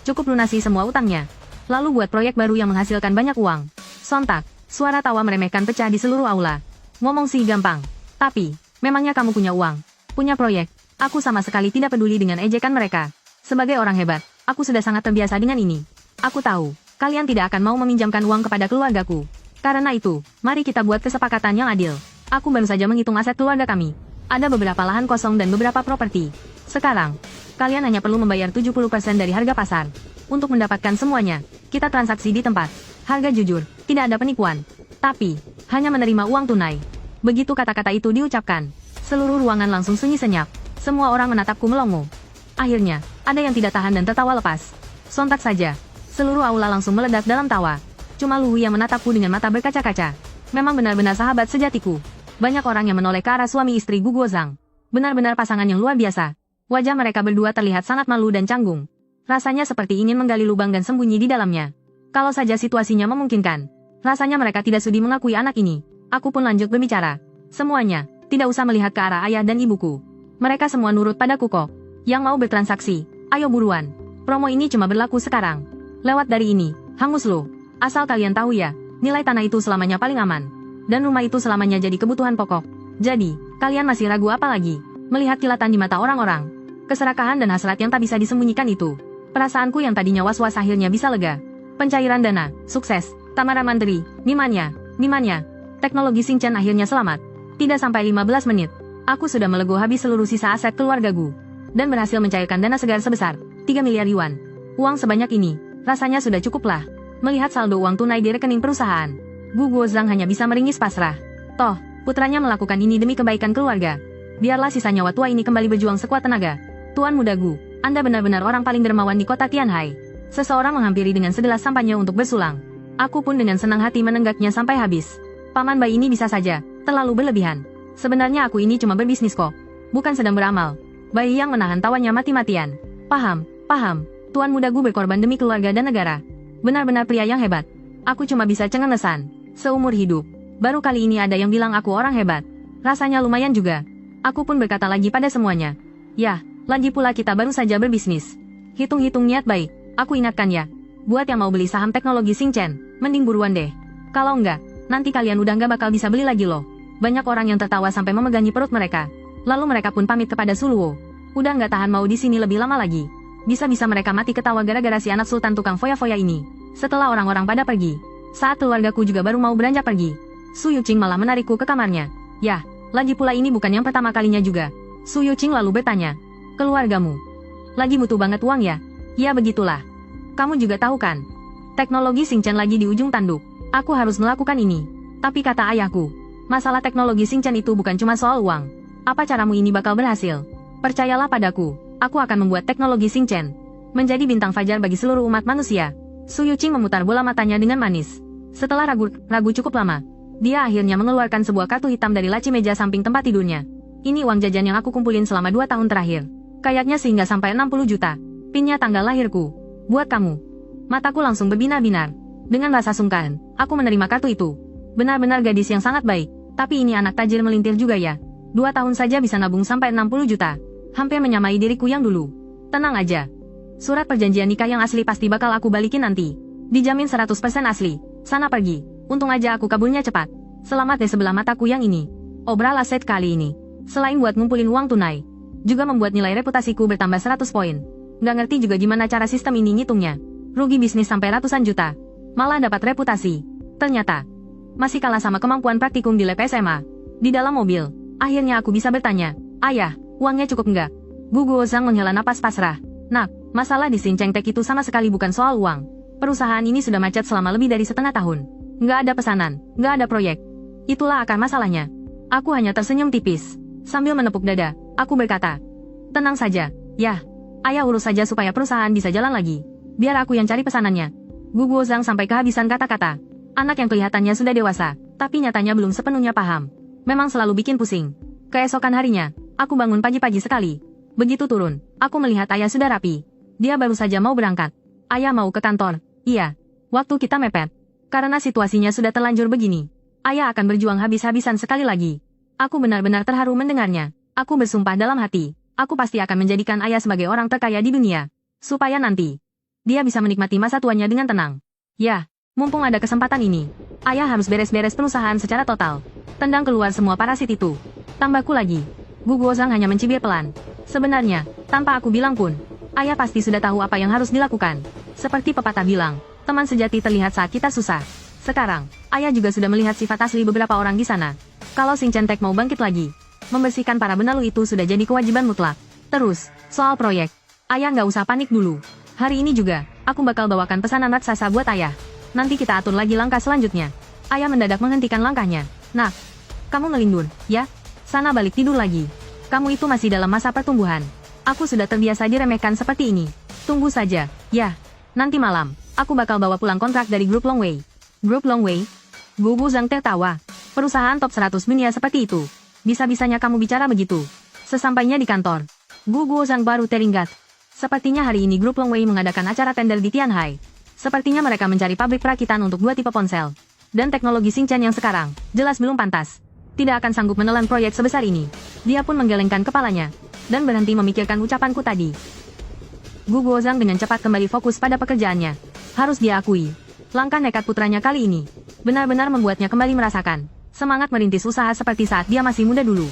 Cukup lunasi semua utangnya. Lalu buat proyek baru yang menghasilkan banyak uang. Sontak, suara tawa meremehkan pecah di seluruh aula. Ngomong sih gampang. Tapi, memangnya kamu punya uang? Punya proyek? Aku sama sekali tidak peduli dengan ejekan mereka. Sebagai orang hebat, aku sudah sangat terbiasa dengan ini. Aku tahu, kalian tidak akan mau meminjamkan uang kepada keluargaku. Karena itu, mari kita buat kesepakatan yang adil. Aku baru saja menghitung aset keluarga kami. Ada beberapa lahan kosong dan beberapa properti. Sekarang, kalian hanya perlu membayar 70% dari harga pasar. Untuk mendapatkan semuanya, kita transaksi di tempat. Harga jujur, tidak ada penipuan. Tapi, hanya menerima uang tunai. Begitu kata-kata itu diucapkan, seluruh ruangan langsung sunyi senyap. Semua orang menatapku melongo. Akhirnya, ada yang tidak tahan dan tertawa lepas. Sontak saja, seluruh aula langsung meledak dalam tawa. Cuma Lui yang menatapku dengan mata berkaca-kaca. Memang benar-benar sahabat sejatiku. Banyak orang yang menoleh ke arah suami istri Guguo Zhang. Benar-benar pasangan yang luar biasa. Wajah mereka berdua terlihat sangat malu dan canggung. Rasanya seperti ingin menggali lubang dan sembunyi di dalamnya. Kalau saja situasinya memungkinkan, rasanya mereka tidak sudi mengakui anak ini. Aku pun lanjut berbicara. Semuanya, tidak usah melihat ke arah ayah dan ibuku. Mereka semua nurut padaku kok. Yang mau bertransaksi, ayo buruan. Promo ini cuma berlaku sekarang. Lewat dari ini, hangus lo. Asal kalian tahu ya, nilai tanah itu selamanya paling aman. Dan rumah itu selamanya jadi kebutuhan pokok. Jadi, kalian masih ragu apa lagi? Melihat kilatan di mata orang-orang, keserakahan dan hasrat yang tak bisa disembunyikan itu. Perasaanku yang tadinya was-was akhirnya bisa lega. Pencairan dana, sukses, Tamara Mantri, Nimanya, teknologi Xingchen akhirnya selamat. Tidak sampai 15 menit, aku sudah melego habis seluruh sisa aset keluargaku. Dan berhasil mencairkan dana segar sebesar 3 miliar yuan. Uang sebanyak ini, rasanya sudah cukuplah. Melihat saldo uang tunai di rekening perusahaan, Gu Guozhang hanya bisa meringis pasrah. Toh, putranya melakukan ini demi kebaikan keluarga. Biarlah sisa nyawa tua ini kembali berjuang sekuat tenaga. Tuan muda Gu, Anda benar-benar orang paling dermawan di kota Tianhai. Seseorang menghampiri dengan segelas sampannya untuk bersulang. Aku pun dengan senang hati menenggaknya sampai habis. Paman bayi ini bisa saja, terlalu berlebihan. Sebenarnya aku ini cuma berbisnis kok, bukan sedang beramal. Bayi yang menahan tawanya mati-matian. Paham. Tuan muda Gu berkorban demi keluarga dan negara. Benar-benar pria yang hebat. Aku cuma bisa cengengesan. Seumur hidup, baru kali ini ada yang bilang aku orang hebat. Rasanya lumayan juga. Aku pun berkata lagi pada semuanya. Ya, lagi pula kita baru saja berbisnis. Hitung-hitung niat baik. Aku ingatkan ya, buat yang mau beli saham teknologi Xingchen, mending buruan deh. Kalau enggak, nanti kalian udah nggak bakal bisa beli lagi loh. Banyak orang yang tertawa sampai memegangi perut mereka. Lalu mereka pun pamit kepada Suluo. Udah nggak tahan mau di sini lebih lama lagi. Bisa-bisa mereka mati ketawa gara-gara si anak sultan tukang foya-foya ini. Setelah orang-orang pada pergi, saat keluargaku juga baru mau beranjak pergi, Su Yuqing malah menarikku ke kamarnya. Yah, lagi pula ini bukan yang pertama kalinya juga. Su Yuqing lalu bertanya, keluargamu lagi butuh banget uang ya? Ya begitulah. Kamu juga tahu kan, teknologi Xingchen lagi di ujung tanduk. Aku harus melakukan ini. Tapi kata ayahku, masalah teknologi Xingchen itu bukan cuma soal uang. Apa caramu ini bakal berhasil? Percayalah padaku, aku akan membuat teknologi Xingchen menjadi bintang fajar bagi seluruh umat manusia. Su Yuqing memutar bola matanya dengan manis. Setelah ragu cukup lama, dia akhirnya mengeluarkan sebuah kartu hitam dari laci meja samping tempat tidurnya. Ini uang jajan yang aku kumpulin selama 2 tahun terakhir. Kayaknya sehingga sampai 60 juta. Pinnya tanggal lahirku. Buat kamu. Mataku langsung berbinar-binar. Dengan rasa sungkan, aku menerima kartu itu. Benar-benar gadis yang sangat baik. Tapi ini anak tajir melintir juga ya. 2 tahun saja bisa nabung sampai 60 juta. Hampir menyamai diriku yang dulu. Tenang aja. Surat perjanjian nikah yang asli pasti bakal aku balikin nanti. Dijamin 100% asli. Sana pergi. Untung aja aku kaburnya cepat. Selamat deh sebelah mataku yang ini. Obral aset kali ini, selain buat ngumpulin uang tunai, juga membuat nilai reputasiku bertambah 100 poin. Nggak ngerti juga gimana cara sistem ini ngitungnya. Rugi bisnis sampai ratusan juta. Malah dapat reputasi. Ternyata, masih kalah sama kemampuan praktikum di lab SMA. Di dalam mobil, akhirnya aku bisa bertanya, ayah, uangnya cukup nggak? Gu Guozhang menghela napas pasrah. Nak, masalah di Xingchen Tech itu sama sekali bukan soal uang. Perusahaan ini sudah macet selama lebih dari setengah tahun. Nggak ada pesanan, nggak ada proyek. Itulah akar masalahnya. Aku hanya tersenyum tipis. Sambil menepuk dada, aku berkata, tenang saja, ya. Ayah urus saja supaya perusahaan bisa jalan lagi. Biar aku yang cari pesanannya. Gu Guozhang sampai kehabisan kata-kata. Anak yang kelihatannya sudah dewasa, tapi nyatanya belum sepenuhnya paham. Memang selalu bikin pusing. Keesokan harinya, aku bangun pagi-pagi sekali. Begitu turun, aku melihat ayah sudah rapi. Dia baru saja mau berangkat. Ayah mau ke kantor. Iya. Waktu kita mepet. Karena situasinya sudah terlanjur begini, ayah akan berjuang habis-habisan sekali lagi. Aku benar-benar terharu mendengarnya. Aku bersumpah dalam hati, aku pasti akan menjadikan ayah sebagai orang terkaya di dunia. Supaya nanti, dia bisa menikmati masa tuanya dengan tenang. Ya, mumpung ada kesempatan ini, ayah harus beres-beres perusahaan secara total. Tendang keluar semua parasit itu. Tambahku lagi, Gu Guozhang hanya mencibir pelan. Sebenarnya, tanpa aku bilang pun, ayah pasti sudah tahu apa yang harus dilakukan. Seperti pepatah bilang, teman sejati terlihat saat kita susah. Sekarang, ayah juga sudah melihat sifat asli beberapa orang di sana. Kalau Xingchen Tech mau bangkit lagi, membersihkan para benalu itu sudah jadi kewajiban mutlak. Terus, soal proyek, ayah nggak usah panik dulu. Hari ini juga, aku bakal bawakan pesanan raksasa buat ayah. Nanti kita atur lagi langkah selanjutnya. Ayah mendadak menghentikan langkahnya. Nak, kamu ngelindun, ya? Sana balik tidur lagi. Kamu itu masih dalam masa pertumbuhan. Aku sudah terbiasa diremehkan seperti ini. Tunggu saja, ya. Nanti malam, aku bakal bawa pulang kontrak dari grup Longwei. Grup Longwei? Gu Guozhang tertawa. Perusahaan top 100 dunia seperti itu. Bisa-bisanya kamu bicara begitu. Sesampainya di kantor, Gu Guozhang baru teringat. Sepertinya hari ini grup Longwei mengadakan acara tender di Tianhai. Sepertinya mereka mencari pabrik perakitan untuk 2 tipe ponsel. Dan teknologi Xingchen yang sekarang, jelas belum pantas. Tidak akan sanggup menelan proyek sebesar ini. Dia pun menggelengkan kepalanya. Dan berhenti memikirkan ucapanku tadi. Gu Guozhang dengan cepat kembali fokus pada pekerjaannya. Harus dia akui, langkah nekat putranya kali ini benar-benar membuatnya kembali merasakan Semangat merintis usaha seperti saat dia masih muda dulu.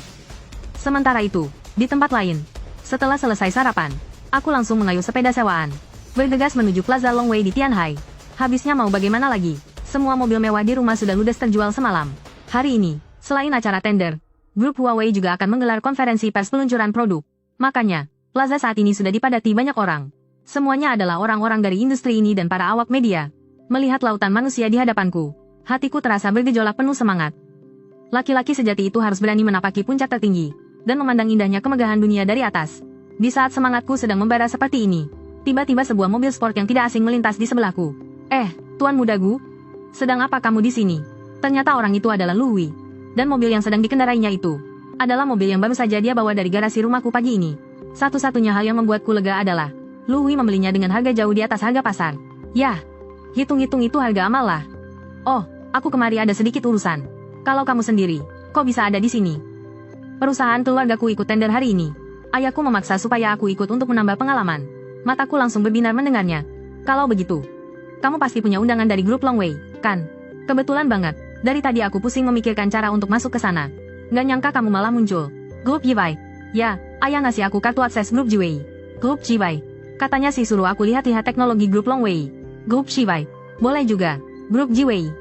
Sementara itu, di tempat lain, setelah selesai sarapan, aku langsung mengayuh sepeda sewaan, bergegas menuju Plaza Longwei di Tianhai. Habisnya mau bagaimana lagi? Semua mobil mewah di rumah sudah ludes terjual semalam. Hari ini, selain acara tender, grup Huawei juga akan menggelar konferensi pers peluncuran produk. Makanya, plaza saat ini sudah dipadati banyak orang. Semuanya adalah orang-orang dari industri ini dan para awak media. Melihat lautan manusia di hadapanku, hatiku terasa bergejolak penuh semangat. Laki-laki sejati itu harus berani menapaki puncak tertinggi, dan memandang indahnya kemegahan dunia dari atas. Di saat semangatku sedang membara seperti ini, tiba-tiba sebuah mobil sport yang tidak asing melintas di sebelahku. Tuan muda Gu, sedang apa kamu di sini? Ternyata orang itu adalah Lu Hui. Dan mobil yang sedang dikendarainya itu adalah mobil yang baru saja dia bawa dari garasi rumahku pagi ini. Satu-satunya hal yang membuatku lega adalah Lu Hui membelinya dengan harga jauh di atas harga pasar. Yah, hitung-hitung itu harga amal lah. Oh, aku kemari ada sedikit urusan. Kalau kamu sendiri, kok bisa ada di sini? Perusahaan keluargaku ikut tender hari ini. Ayahku memaksa supaya aku ikut untuk menambah pengalaman. Mataku langsung berbinar mendengarnya. Kalau begitu, kamu pasti punya undangan dari grup Longwei, kan? Kebetulan banget. Dari tadi aku pusing memikirkan cara untuk masuk ke sana. Nggak nyangka kamu malah muncul. Grup Jiwei. Ya, ayah ngasih aku kartu akses grup Jiwei. Grup Jiwei. Katanya sih suruh aku lihat-lihat teknologi grup Longwei. Grup Jiwei. Boleh juga. Grup Jiwei.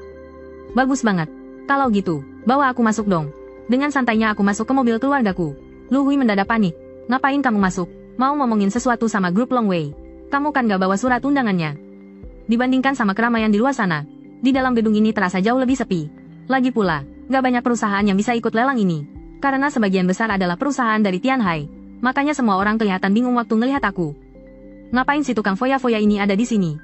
Bagus banget. Kalau gitu, bawa aku masuk dong. Dengan santainya aku masuk ke mobil keluargaku. Lu Hui mendadak panik. Ngapain kamu masuk? Mau ngomongin sesuatu sama grup Longwei? Kamu kan gak bawa surat undangannya. Dibandingkan sama keramaian di luar sana, di dalam gedung ini terasa jauh lebih sepi. Lagi pula, gak banyak perusahaan yang bisa ikut lelang ini. Karena sebagian besar adalah perusahaan dari Tianhai. Makanya semua orang kelihatan bingung waktu ngelihat aku. Ngapain si tukang foya-foya ini ada di sini?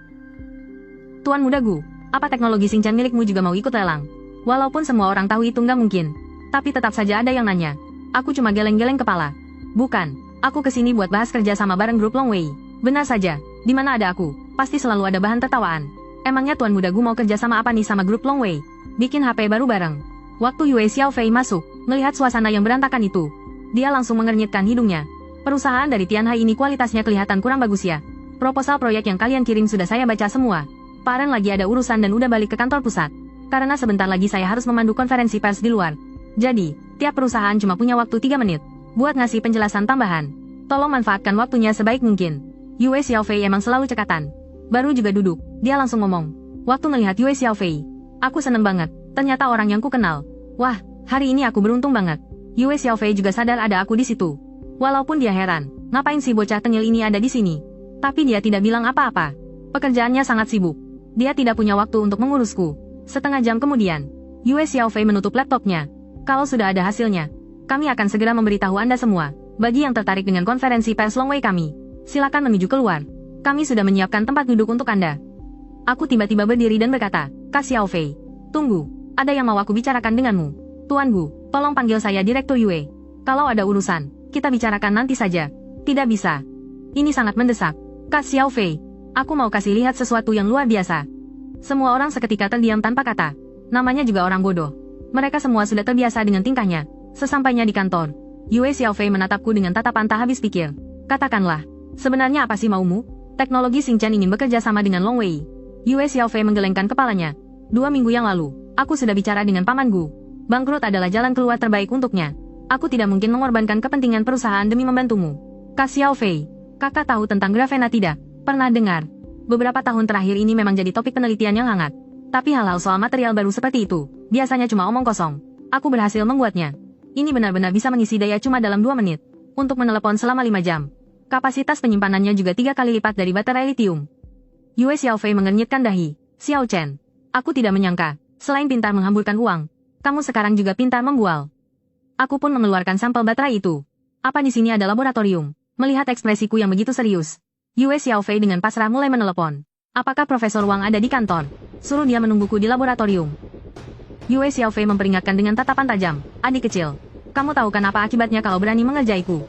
Tuan muda Gu, apa teknologi Xingqian milikmu juga mau ikut lelang? Walaupun semua orang tahu itu nggak mungkin, tapi tetap saja ada yang nanya. Aku cuma geleng-geleng kepala. Bukan, aku kesini buat bahas kerja sama bareng grup Longwei. Benar saja, di mana ada aku, pasti selalu ada bahan tertawaan. Emangnya Tuan muda Gu mau kerja sama apa nih sama grup Longwei? Bikin HP baru bareng. Waktu Yue Xiaofei masuk, melihat suasana yang berantakan itu, dia langsung mengernyitkan hidungnya. Perusahaan dari Tianhai ini kualitasnya kelihatan kurang bagus ya. Proposal proyek yang kalian kirim sudah saya baca semua. Paren lagi ada urusan dan udah balik ke kantor pusat. Karena sebentar lagi saya harus memandu konferensi pers di luar. Jadi, tiap perusahaan cuma punya waktu 3 menit buat ngasih penjelasan tambahan. Tolong manfaatkan waktunya sebaik mungkin. Yue Xiaofei emang selalu cekatan. Baru juga duduk, dia langsung ngomong. Waktu melihat Yue Xiaofei, aku seneng banget. Ternyata orang yang ku kenal. Wah, hari ini aku beruntung banget. Yue Xiaofei juga sadar ada aku di situ. Walaupun dia heran, ngapain si bocah tengil ini ada di sini. Tapi dia tidak bilang apa-apa. Pekerjaannya sangat sibuk. Dia tidak punya waktu untuk mengurusku. Setengah jam kemudian, Yue Xiaofei menutup laptopnya. Kalau sudah ada hasilnya, kami akan segera memberitahu Anda semua. Bagi yang tertarik dengan konferensi pers Longwei kami, silakan menuju keluar. Kami sudah menyiapkan tempat duduk untuk Anda. Aku tiba-tiba berdiri dan berkata, Kak Xiaofei, tunggu, ada yang mau aku bicarakan denganmu. Tuan Gu, tolong panggil saya Direktur Yue. Kalau ada urusan, kita bicarakan nanti saja. Tidak bisa. Ini sangat mendesak. Kak Xiaofei, aku mau kasih lihat sesuatu yang luar biasa. Semua orang seketika terdiam tanpa kata. Namanya juga orang bodoh. Mereka semua sudah terbiasa dengan tingkahnya. Sesampainya di kantor, Yue Xiaofei menatapku dengan tatapan tak habis pikir. Katakanlah, sebenarnya apa sih maumu? Teknologi Xingqian ingin bekerja sama dengan Longwei. Yue Xiaofei menggelengkan kepalanya. 2 minggu yang lalu, aku sudah bicara dengan Paman Gu. Bangkrut adalah jalan keluar terbaik untuknya. Aku tidak mungkin mengorbankan kepentingan perusahaan demi membantumu. Kak Xiaofei, kakak tahu tentang grafena tidak? Pernah dengar? Beberapa tahun terakhir ini memang jadi topik penelitian yang hangat. Tapi hal-hal soal material baru seperti itu, biasanya cuma omong kosong. Aku berhasil membuatnya. Ini benar-benar bisa mengisi daya cuma dalam 2 menit. Untuk menelepon selama 5 jam. Kapasitas penyimpanannya juga 3 kali lipat dari baterai litium. Yue Xiaofei mengernyitkan dahi. Xiao Chen, aku tidak menyangka, selain pintar menghamburkan uang, kamu sekarang juga pintar membual. Aku pun mengeluarkan sampel baterai itu. Apa di sini ada laboratorium? Melihat ekspresiku yang begitu serius, Yue Xiaofei dengan pasrah mulai menelepon. Apakah Profesor Wang ada di kantor? Suruh dia menungguku di laboratorium. Yue Xiaofei memperingatkan dengan tatapan tajam. Adik kecil, kamu tahu kan apa akibatnya kalau berani mengerjaiku?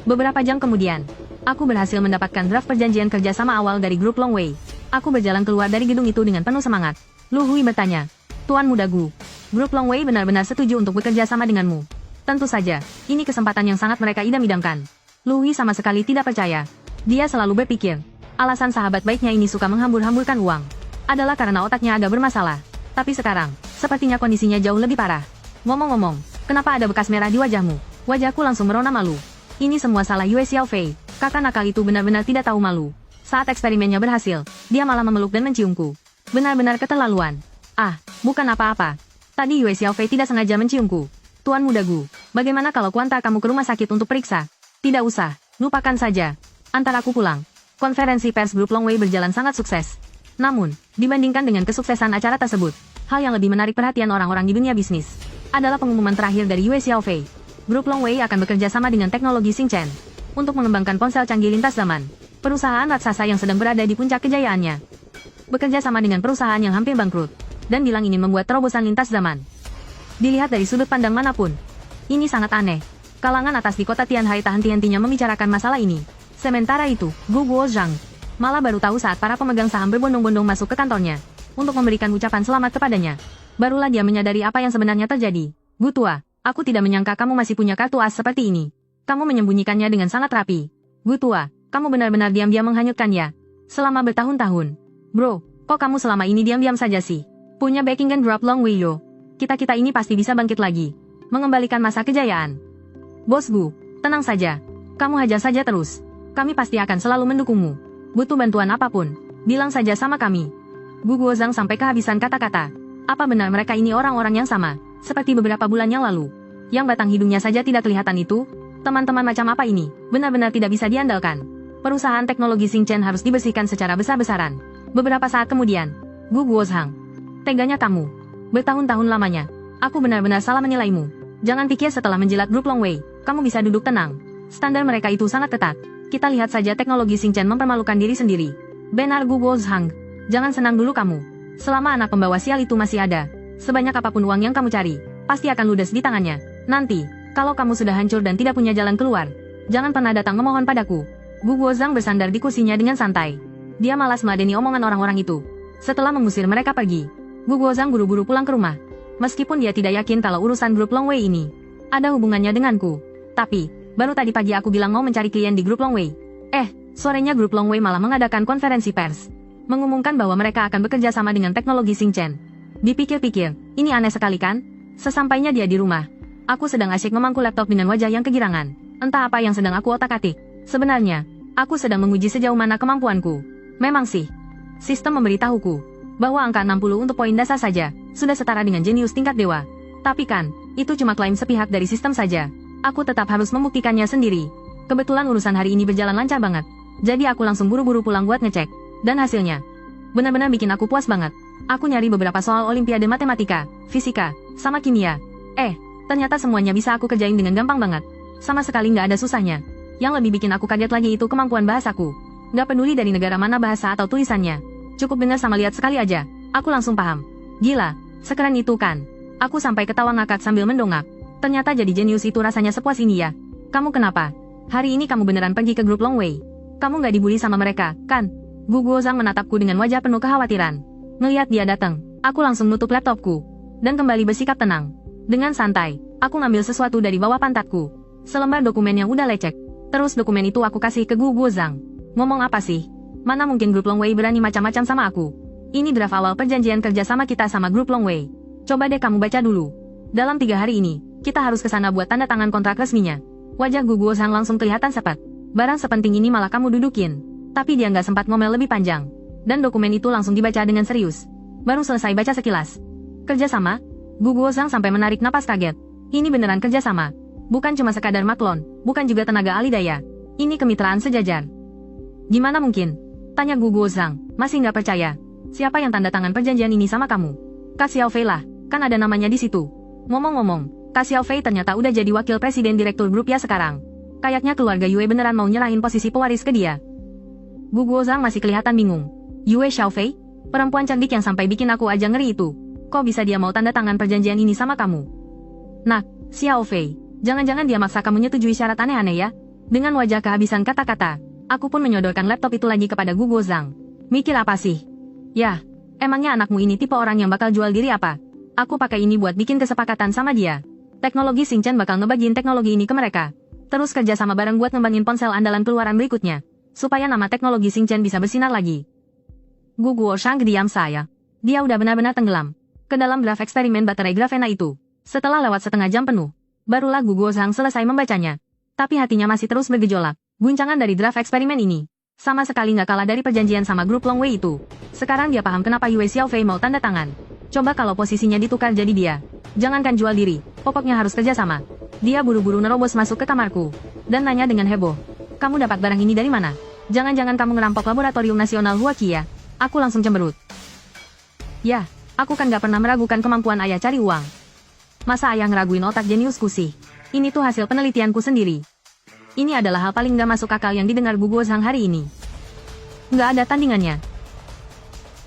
Beberapa jam kemudian, aku berhasil mendapatkan draft perjanjian kerja sama awal dari grup Longwei. Aku berjalan keluar dari gedung itu dengan penuh semangat. Lu Hui bertanya, Tuan muda Gu, grup Longwei benar-benar setuju untuk bekerja sama denganmu. Tentu saja, ini kesempatan yang sangat mereka idam-idamkan. Lu Hui sama sekali tidak percaya. Dia selalu berpikir, alasan sahabat baiknya ini suka menghambur-hamburkan uang adalah karena otaknya agak bermasalah. Tapi sekarang, Sepertinya kondisinya jauh lebih parah. Ngomong-ngomong, kenapa ada bekas merah di wajahmu? Wajahku langsung merona malu. Ini semua salah Yue Xiaofei. Kakak nakal itu benar-benar tidak tahu malu. Saat eksperimennya berhasil, dia malah memeluk dan menciumku. Benar-benar keterlaluan. Ah, bukan apa-apa. Tadi Yue Xiaofei tidak sengaja menciumku. Tuan muda Gu, bagaimana kalau kuantar kamu ke rumah sakit untuk periksa? Tidak usah, lupakan saja. Antar aku pulang. Konferensi pers grup Longwei berjalan sangat sukses. Namun, dibandingkan dengan kesuksesan acara tersebut, hal yang lebih menarik perhatian orang-orang di dunia bisnis adalah pengumuman terakhir dari Yue Xiaofei. Grup Longwei akan bekerja sama dengan teknologi Xingchen untuk mengembangkan ponsel canggih lintas zaman. Perusahaan raksasa yang sedang berada di puncak kejayaannya bekerja sama dengan perusahaan yang hampir bangkrut dan bilang ingin membuat terobosan lintas zaman. Dilihat dari sudut pandang manapun, ini sangat aneh. Kalangan atas di kota Tianhai tak henti-hentinya membicarakan masalah ini. Sementara itu, Gu Guozhang malah baru tahu saat para pemegang saham berbondong-bondong masuk ke kantornya untuk memberikan ucapan selamat kepadanya. Barulah dia menyadari apa yang sebenarnya terjadi. Gu tua, aku tidak menyangka kamu masih punya kartu as seperti ini. Kamu menyembunyikannya dengan sangat rapi. Gu tua, kamu benar-benar diam-diam menghanyutkannya selama bertahun-tahun. Bro, kok kamu selama ini diam-diam saja sih? Punya backing and drop long way yo. Kita-kita ini pasti bisa bangkit lagi. Mengembalikan masa kejayaan. Bos Gu, tenang saja. Kamu hajar saja terus. Kami pasti akan selalu mendukungmu. Butuh bantuan apapun, bilang saja sama kami. Gu Guozhang sampai kehabisan kata-kata. Apa benar mereka ini orang-orang yang sama, seperti beberapa bulan yang lalu? Yang batang hidungnya saja tidak kelihatan itu? Teman-teman macam apa ini? Benar-benar tidak bisa diandalkan. Perusahaan teknologi Xingchen harus dibersihkan secara besar-besaran. Beberapa saat kemudian, Gu Guozhang. Teganya kamu. Bertahun-tahun lamanya, aku benar-benar salah menilaimu. Jangan pikir setelah menjilat grup Longwei, kamu bisa duduk tenang. Standar mereka itu sangat ketat. Kita lihat saja teknologi Xingchen mempermalukan diri sendiri. Benar Gu Guozhang. Jangan senang dulu kamu. Selama anak pembawa sial itu masih ada, sebanyak apapun uang yang kamu cari, pasti akan ludes di tangannya. Nanti, kalau kamu sudah hancur dan tidak punya jalan keluar, jangan pernah datang memohon padaku. Gu Guozhang bersandar di kursinya dengan santai. Dia malas meladeni omongan orang-orang itu. Setelah mengusir mereka pergi, Gu Guozhang buru-buru pulang ke rumah. Meskipun dia tidak yakin kalau urusan grup Longwei ini ada hubungannya denganku. Tapi, baru tadi pagi aku bilang mau mencari klien di grup Longwei. Sorenya grup Longwei malah mengadakan konferensi pers. Mengumumkan bahwa mereka akan bekerja sama dengan teknologi Xingchen. Dipikir-pikir, ini aneh sekali kan? Sesampainya dia di rumah, aku sedang asyik memangku laptop dengan wajah yang kegirangan. Entah apa yang sedang aku otak-atik. Sebenarnya, aku sedang menguji sejauh mana kemampuanku. Memang sih, sistem memberitahuku bahwa angka 60 untuk poin dasar saja sudah setara dengan jenius tingkat dewa. Tapi kan, itu cuma klaim sepihak dari sistem saja. Aku tetap harus membuktikannya sendiri. Kebetulan urusan hari ini berjalan lancar banget. Jadi aku langsung buru-buru pulang buat ngecek. Dan hasilnya benar-benar bikin aku puas banget. Aku nyari beberapa soal olimpiade matematika, fisika, sama kimia. Ternyata semuanya bisa aku kerjain dengan gampang banget. Sama sekali nggak ada susahnya. Yang lebih bikin aku kaget lagi itu kemampuan bahasaku. Nggak peduli dari negara mana bahasa atau tulisannya. Cukup dengar sama lihat sekali aja, aku langsung paham. Gila, sekeren itu kan? Aku sampai ketawa ngakak sambil mendongak. Ternyata jadi jenius itu rasanya sepuas ini ya. Kamu kenapa? Hari ini kamu beneran pergi ke grup Longwei? Kamu nggak dibully sama mereka, kan? Gu Guozhang menatapku dengan wajah penuh kekhawatiran. Ngeliat dia datang, aku langsung nutup laptopku dan kembali bersikap tenang. Dengan santai, aku ngambil sesuatu dari bawah pantatku. Selembar dokumen yang udah lecek. Terus dokumen itu aku kasih ke Gu Guozhang. Ngomong apa sih? Mana mungkin grup Longwei berani macam-macam sama aku? Ini draft awal perjanjian kerja sama kita sama grup Longwei. Coba deh kamu baca dulu. Dalam 3 hari ini, kita harus ke sana buat tanda tangan kontrak resminya. Wajah Gu Guozhang langsung kelihatan sepet. Barang sepenting ini malah kamu dudukin. Tapi dia nggak sempat ngomel lebih panjang. Dan dokumen itu langsung dibaca dengan serius. Baru selesai baca sekilas. Kerjasama? Gu Guozhang sampai menarik napas kaget. Ini beneran kerjasama. Bukan cuma sekadar maklon, bukan juga tenaga ahli daya. Ini kemitraan sejajar. Gimana mungkin? Tanya Gu Guozhang, masih nggak percaya. Siapa yang tanda tangan perjanjian ini sama kamu? Kak Xiaofei lah, kan ada namanya di situ. Ngomong-ngomong, Kak Xiaofei ternyata udah jadi wakil presiden direktur grup ya sekarang. Kayaknya keluarga Yue beneran mau nyerahin posisi pewaris ke dia. Gu Guozhang masih kelihatan bingung. Yue Xiaofei? Perempuan cantik yang sampai bikin aku aja ngeri itu. Kok bisa dia mau tanda tangan perjanjian ini sama kamu? Nah, Xiaofei, jangan-jangan dia maksa kamu nyetujui syarat aneh-aneh ya? Dengan wajah kehabisan kata-kata, aku pun menyodorkan laptop itu lagi kepada Gu Guozhang. Mikir apa sih? Yah, emangnya anakmu ini tipe orang yang bakal jual diri apa? Aku pakai ini buat bikin kesepakatan sama dia. Teknologi Xingchen bakal ngebagiin teknologi ini ke mereka. Terus kerja sama bareng buat ngembangin ponsel andalan keluaran berikutnya. Supaya nama teknologi Xingchen bisa bersinar lagi. Gu Guozhang diam saya. Dia udah benar-benar tenggelam. ke dalam draft eksperimen baterai grafena itu. Setelah lewat setengah jam penuh, barulah Gu Guozhang selesai membacanya. Tapi hatinya masih terus bergejolak. Guncangan dari draft eksperimen ini sama sekali nggak kalah dari perjanjian sama grup Long Wei itu. Sekarang dia paham kenapa Yue Xiaofei mau tanda tangan. Coba kalau posisinya ditukar jadi dia. Jangankan jual diri, pokoknya harus kerjasama. Dia buru-buru nerobos masuk ke kamarku dan nanya dengan heboh. Kamu dapat barang ini dari mana? Jangan-jangan kamu ngerampok Laboratorium Nasional Huaqi ya? Aku langsung cemberut. Ya, aku kan gak pernah meragukan kemampuan ayah cari uang. Masa ayah ngeraguin otak jeniusku sih? Ini tuh hasil penelitianku sendiri. Ini adalah hal paling gak masuk akal yang didengar Gu Guozhang hari ini. Gak ada tandingannya.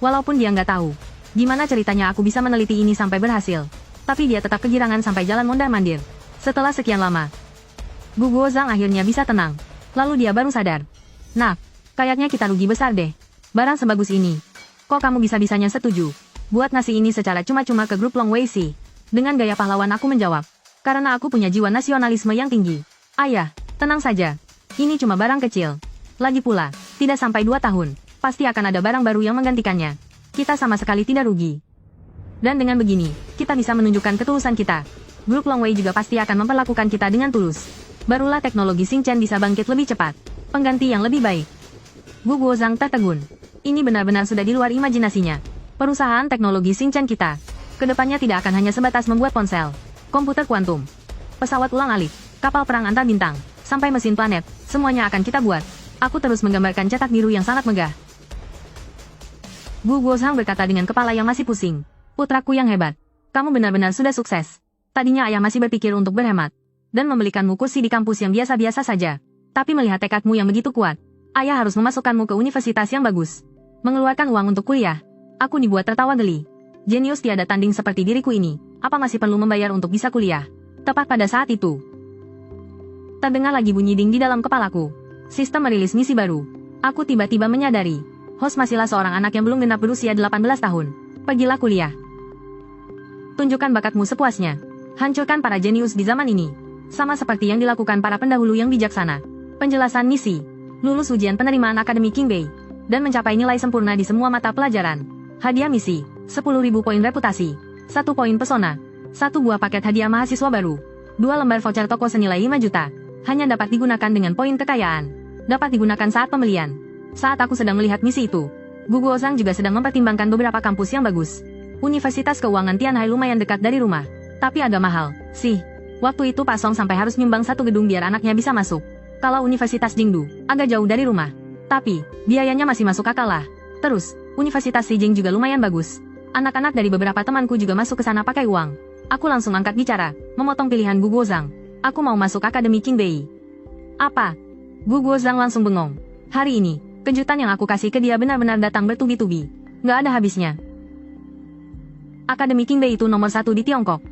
Walaupun dia gak tahu gimana ceritanya aku bisa meneliti ini sampai berhasil, tapi dia tetap kegirangan sampai jalan mondar-mandir. Setelah sekian lama, Gu Guozhang akhirnya bisa tenang. Lalu dia baru sadar. Nah, kayaknya kita rugi besar deh. Barang sebagus ini, kok kamu bisa-bisanya setuju buat ngasih ini secara cuma-cuma ke grup Long Wei sih? Dengan gaya pahlawan aku menjawab. Karena aku punya jiwa nasionalisme yang tinggi. Ayah, tenang saja. Ini cuma barang kecil. Lagi pula, tidak sampai 2 tahun, pasti akan ada barang baru yang menggantikannya. Kita sama sekali tidak rugi. Dan dengan begini, kita bisa menunjukkan ketulusan kita. Grup Long Wei juga pasti akan memperlakukan kita dengan tulus. Barulah teknologi Xing Chen bisa bangkit lebih cepat. Pengganti yang lebih baik. Gu Guozhang tertegun. Ini benar-benar sudah di luar imajinasinya. Perusahaan teknologi Xing Chen kita kedepannya tidak akan hanya sebatas membuat ponsel, komputer kuantum, pesawat ulang-alik, kapal perang antar bintang, sampai mesin planet, semuanya akan kita buat. Aku terus menggambarkan cetak biru yang sangat megah. Gu Guozhang berkata dengan kepala yang masih pusing. Putraku yang hebat. Kamu benar-benar sudah sukses. Tadinya ayah masih berpikir untuk berhemat dan membelikanmu kursi di kampus yang biasa-biasa saja. Tapi melihat tekadmu yang begitu kuat, ayah harus memasukkanmu ke universitas yang bagus. Mengeluarkan uang untuk kuliah. Aku dibuat tertawa geli. Jenius tiada tanding seperti diriku ini. Apa masih perlu membayar untuk bisa kuliah? Tepat pada saat itu, terdengar lagi bunyi ding di dalam kepalaku. Sistem merilis misi baru. Aku tiba-tiba menyadari. Host masihlah seorang anak yang belum genap berusia 18 tahun. Pergilah kuliah. Tunjukkan bakatmu sepuasnya. Hancurkan para jenius di zaman ini. Sama seperti yang dilakukan para pendahulu yang bijaksana. Penjelasan misi. Lulus ujian penerimaan Akademi Qingbei. Dan mencapai nilai sempurna di semua mata pelajaran. Hadiah misi. 10.000 poin reputasi. 1 poin pesona. 1 buah paket hadiah mahasiswa baru. 2 lembar voucher toko senilai 5 juta. Hanya dapat digunakan dengan poin kekayaan. Dapat digunakan saat pembelian. Saat aku sedang melihat misi itu, Gu Guozhang juga sedang mempertimbangkan beberapa kampus yang bagus. Universitas Keuangan Tianhai lumayan dekat dari rumah. Tapi agak mahal, sih. Waktu itu Pak Song sampai harus nyumbang 1 gedung biar anaknya bisa masuk. Kalau Universitas Jingdu, agak jauh dari rumah. Tapi, biayanya masih masuk akal lah. Terus, Universitas Xijing juga lumayan bagus. Anak-anak dari beberapa temanku juga masuk ke sana pakai uang. Aku langsung angkat bicara, memotong pilihan Gu Guozhang. Aku mau masuk Akademi Qingbei. Apa? Gu Guozhang langsung bengong. Hari ini, kejutan yang aku kasih ke dia benar-benar datang bertubi-tubi. Nggak ada habisnya. Akademi Qingbei itu nomor 1 di Tiongkok.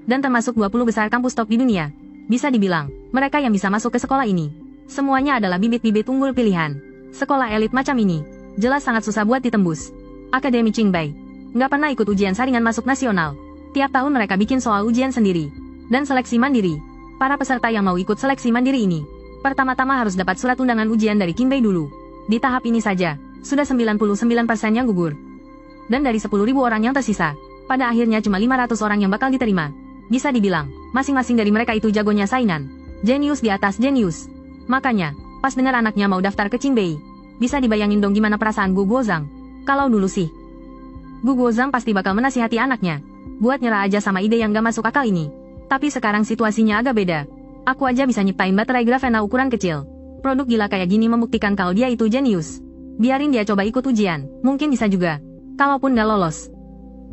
Dan termasuk 20 besar kampus top di dunia. Bisa dibilang, mereka yang bisa masuk ke sekolah ini, semuanya adalah bibit-bibit unggul pilihan. Sekolah elit macam ini, jelas sangat susah buat ditembus. Akademi Qingbei nggak pernah ikut ujian saringan masuk nasional. Tiap tahun mereka bikin soal ujian sendiri. Dan seleksi mandiri. Para peserta yang mau ikut seleksi mandiri ini, pertama-tama harus dapat surat undangan ujian dari Qingbei dulu. Di tahap ini saja, sudah 99% yang gugur. Dan dari 10.000 orang yang tersisa, pada akhirnya cuma 500 orang yang bakal diterima. Bisa dibilang, masing-masing dari mereka itu jagonya saingan. Jenius di atas jenius. Makanya, pas dengar anaknya mau daftar ke Qingbei, bisa dibayangin dong gimana perasaan Gu Guozhang. Kalau dulu sih, Gu Guozhang pasti bakal menasihati anaknya buat nyerah aja sama ide yang gak masuk akal ini. Tapi sekarang situasinya agak beda. Aku aja bisa nyiptain baterai grafena ukuran kecil. Produk gila kayak gini membuktikan kalau dia itu jenius. Biarin dia coba ikut ujian, mungkin bisa juga. Kalaupun gak lolos,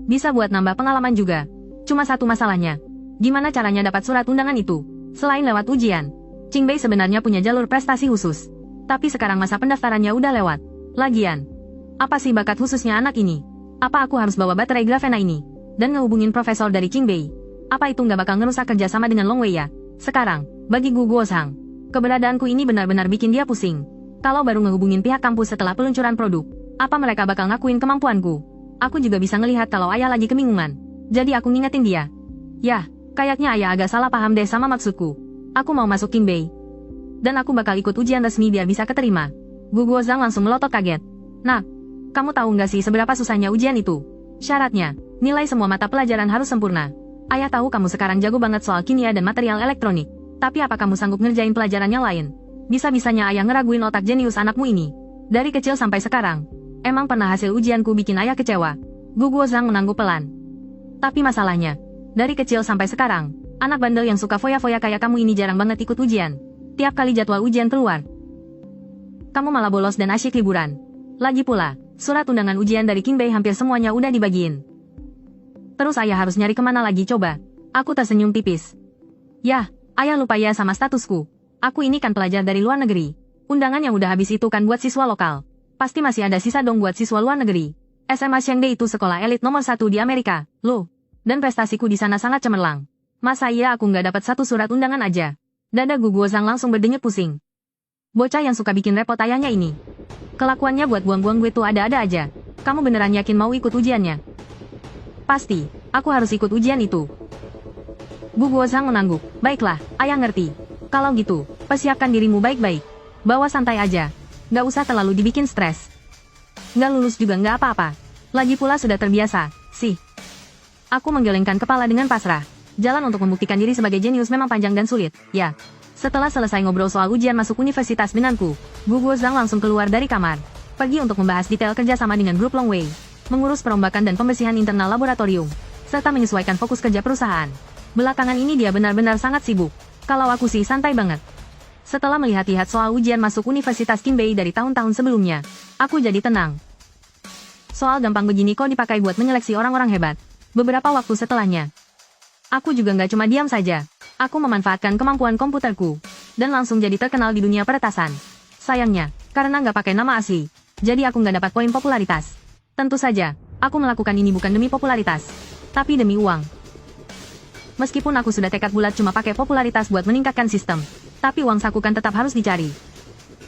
bisa buat nambah pengalaman juga. Cuma satu masalahnya, gimana caranya dapat surat undangan itu? Selain lewat ujian, Qingbei sebenarnya punya jalur prestasi khusus. Tapi sekarang masa pendaftarannya udah lewat. Lagian, apa sih bakat khususnya anak ini? Apa aku harus bawa baterai grafena ini dan ngehubungin profesor dari Qingbei? Apa itu nggak bakal ngerusak kerjasama dengan Long Wei ya? Sekarang, bagi Gu Guozhang, keberadaanku ini benar-benar bikin dia pusing. Kalau baru ngehubungin pihak kampus setelah peluncuran produk, apa mereka bakal ngakuin kemampuanku? Aku juga bisa ngelihat kalau ayah lagi kebingungan. Jadi aku ngingetin dia. Yah, kayaknya ayah agak salah paham deh sama maksudku. Aku mau masuk Qingbei. Dan aku bakal ikut ujian resmi biar bisa keterima. Gu Guozhang langsung melotot kaget. Nah, kamu tahu nggak sih seberapa susahnya ujian itu? Syaratnya, Nilai semua mata pelajaran harus sempurna. Ayah tahu kamu sekarang jago banget soal kimia dan material elektronik. Tapi apa kamu sanggup ngerjain pelajaran yang lain? Bisa-bisanya ayah ngeraguin otak jenius anakmu ini. Dari kecil sampai sekarang. Emang pernah hasil ujianku bikin ayah kecewa? Gu Guozhang mengangguk pelan. Tapi masalahnya, dari kecil sampai sekarang, anak bandel yang suka foya-foya kayak kamu ini jarang banget ikut ujian. Tiap kali jadwal ujian keluar, kamu malah bolos dan asyik liburan. Lagi pula, surat undangan ujian dari Qingbei hampir semuanya udah dibagiin. Terus ayah harus nyari kemana lagi coba? Aku tersenyum tipis. Yah, ayah lupa ya sama statusku. Aku ini kan pelajar dari luar negeri. Undangan yang udah habis itu kan buat siswa lokal. Pasti masih ada sisa dong buat siswa luar negeri. SMA Chengde itu sekolah elit nomor 1 di Amerika, loh. Dan prestasiku di sana sangat cemerlang. Masa iya aku nggak dapat satu surat undangan aja? Dada Gu Guozhang langsung berdenyut pusing. Bocah yang suka bikin repot ayahnya ini. Kelakuannya buat buang-buang gue tuh ada-ada aja. Kamu beneran yakin mau ikut ujiannya? Pasti, aku harus ikut ujian itu. Gu Guozhang mengangguk. Baiklah, ayah ngerti. Kalau gitu, persiapkan dirimu baik-baik. Bawa santai aja. Nggak usah terlalu dibikin stres. Nggak lulus juga nggak apa-apa. Lagi pula sudah terbiasa, sih. Aku menggelengkan kepala dengan pasrah. Jalan untuk membuktikan diri sebagai jenius memang panjang dan sulit, ya. Setelah selesai ngobrol soal ujian masuk universitas denganku, Gu Guozhang langsung keluar dari kamar. Pergi untuk membahas detail kerjasama dengan grup Longwei. Mengurus perombakan dan pembersihan internal laboratorium. Serta menyesuaikan fokus kerja perusahaan. Belakangan ini dia benar-benar sangat sibuk. Kalau aku sih santai banget. Setelah melihat-lihat soal ujian masuk Universitas Qingbei dari tahun-tahun sebelumnya, aku jadi tenang. Soal gampang begini kok dipakai buat menyeleksi orang-orang hebat. Beberapa waktu setelahnya, aku juga nggak cuma diam saja. Aku memanfaatkan kemampuan komputerku, dan langsung jadi terkenal di dunia peretasan. Sayangnya, karena nggak pakai nama asli, jadi aku nggak dapat poin popularitas. Tentu saja, aku melakukan ini bukan demi popularitas, tapi demi uang. Meskipun aku sudah tekad bulat cuma pakai popularitas buat meningkatkan sistem, tapi uang saku kan tetap harus dicari.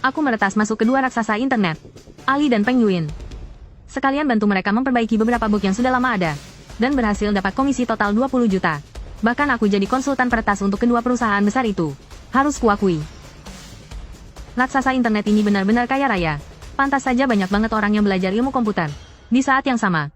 Aku meretas masuk kedua raksasa internet, Ali dan Peng Yuin. Sekalian bantu mereka memperbaiki beberapa bug yang sudah lama ada, dan berhasil dapat komisi total 20 juta. Bahkan aku jadi konsultan peretas untuk kedua perusahaan besar itu. Harus kuakui. Raksasa internet ini benar-benar kaya raya. Pantas saja banyak banget orang yang belajar ilmu komputer. Di saat yang sama,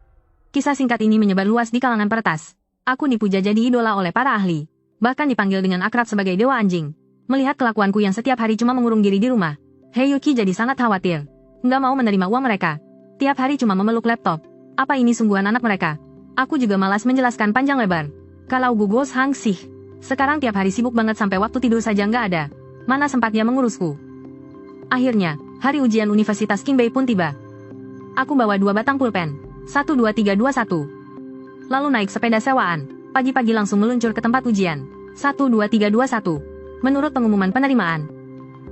kisah singkat ini menyebar luas di kalangan peretas. Aku dipuja jadi idola oleh para ahli. Bahkan dipanggil dengan akrab sebagai dewa anjing. Melihat kelakuanku yang setiap hari cuma mengurung diri di rumah, Heiyuki jadi sangat khawatir. Nggak mau menerima uang mereka. Tiap hari cuma memeluk laptop. Apa ini sungguhan anak mereka? Aku juga malas menjelaskan panjang lebar. Kalau Gu Guozhang sih, sekarang tiap hari sibuk banget sampai waktu tidur saja nggak ada. Mana sempat dia mengurusku? Akhirnya, hari ujian Universitas Qingbei pun tiba. Aku bawa 2 batang pulpen. 12321. Lalu naik sepeda sewaan. Pagi-pagi langsung meluncur ke tempat ujian. 12321. Menurut pengumuman penerimaan.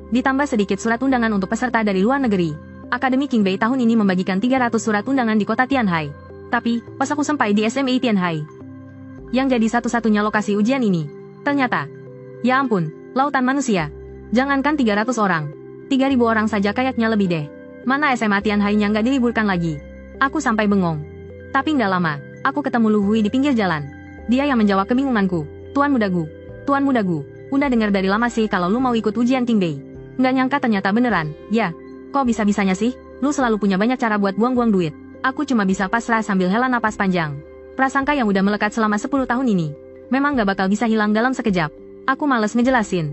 Ditambah sedikit surat undangan untuk peserta dari luar negeri. Akademi Qingbei tahun ini membagikan 300 surat undangan di kota Tianhai. Tapi, pas aku sampai di SMA Tianhai, yang jadi satu-satunya lokasi ujian ini, ternyata, ya ampun, lautan manusia. Jangankan 300 orang, 3.000 orang saja kayaknya lebih deh. Mana SMA Tianhai-nya nggak diliburkan lagi? Aku sampai bengong. Tapi nggak lama, aku ketemu Lu Hui di pinggir jalan. Dia yang menjawab kebingunganku. Tuan Muda Gu, Tuan Muda Gu, udah dengar dari lama sih kalau lu mau ikut ujian Qingbei. Nggak nyangka ternyata beneran, ya. Kok bisa-bisanya sih? Lu selalu punya banyak cara buat buang-buang duit. Aku cuma bisa pasrah sambil hela napas panjang. Prasangka yang udah melekat selama 10 tahun ini, memang gak bakal bisa hilang dalam sekejap. Aku males ngejelasin.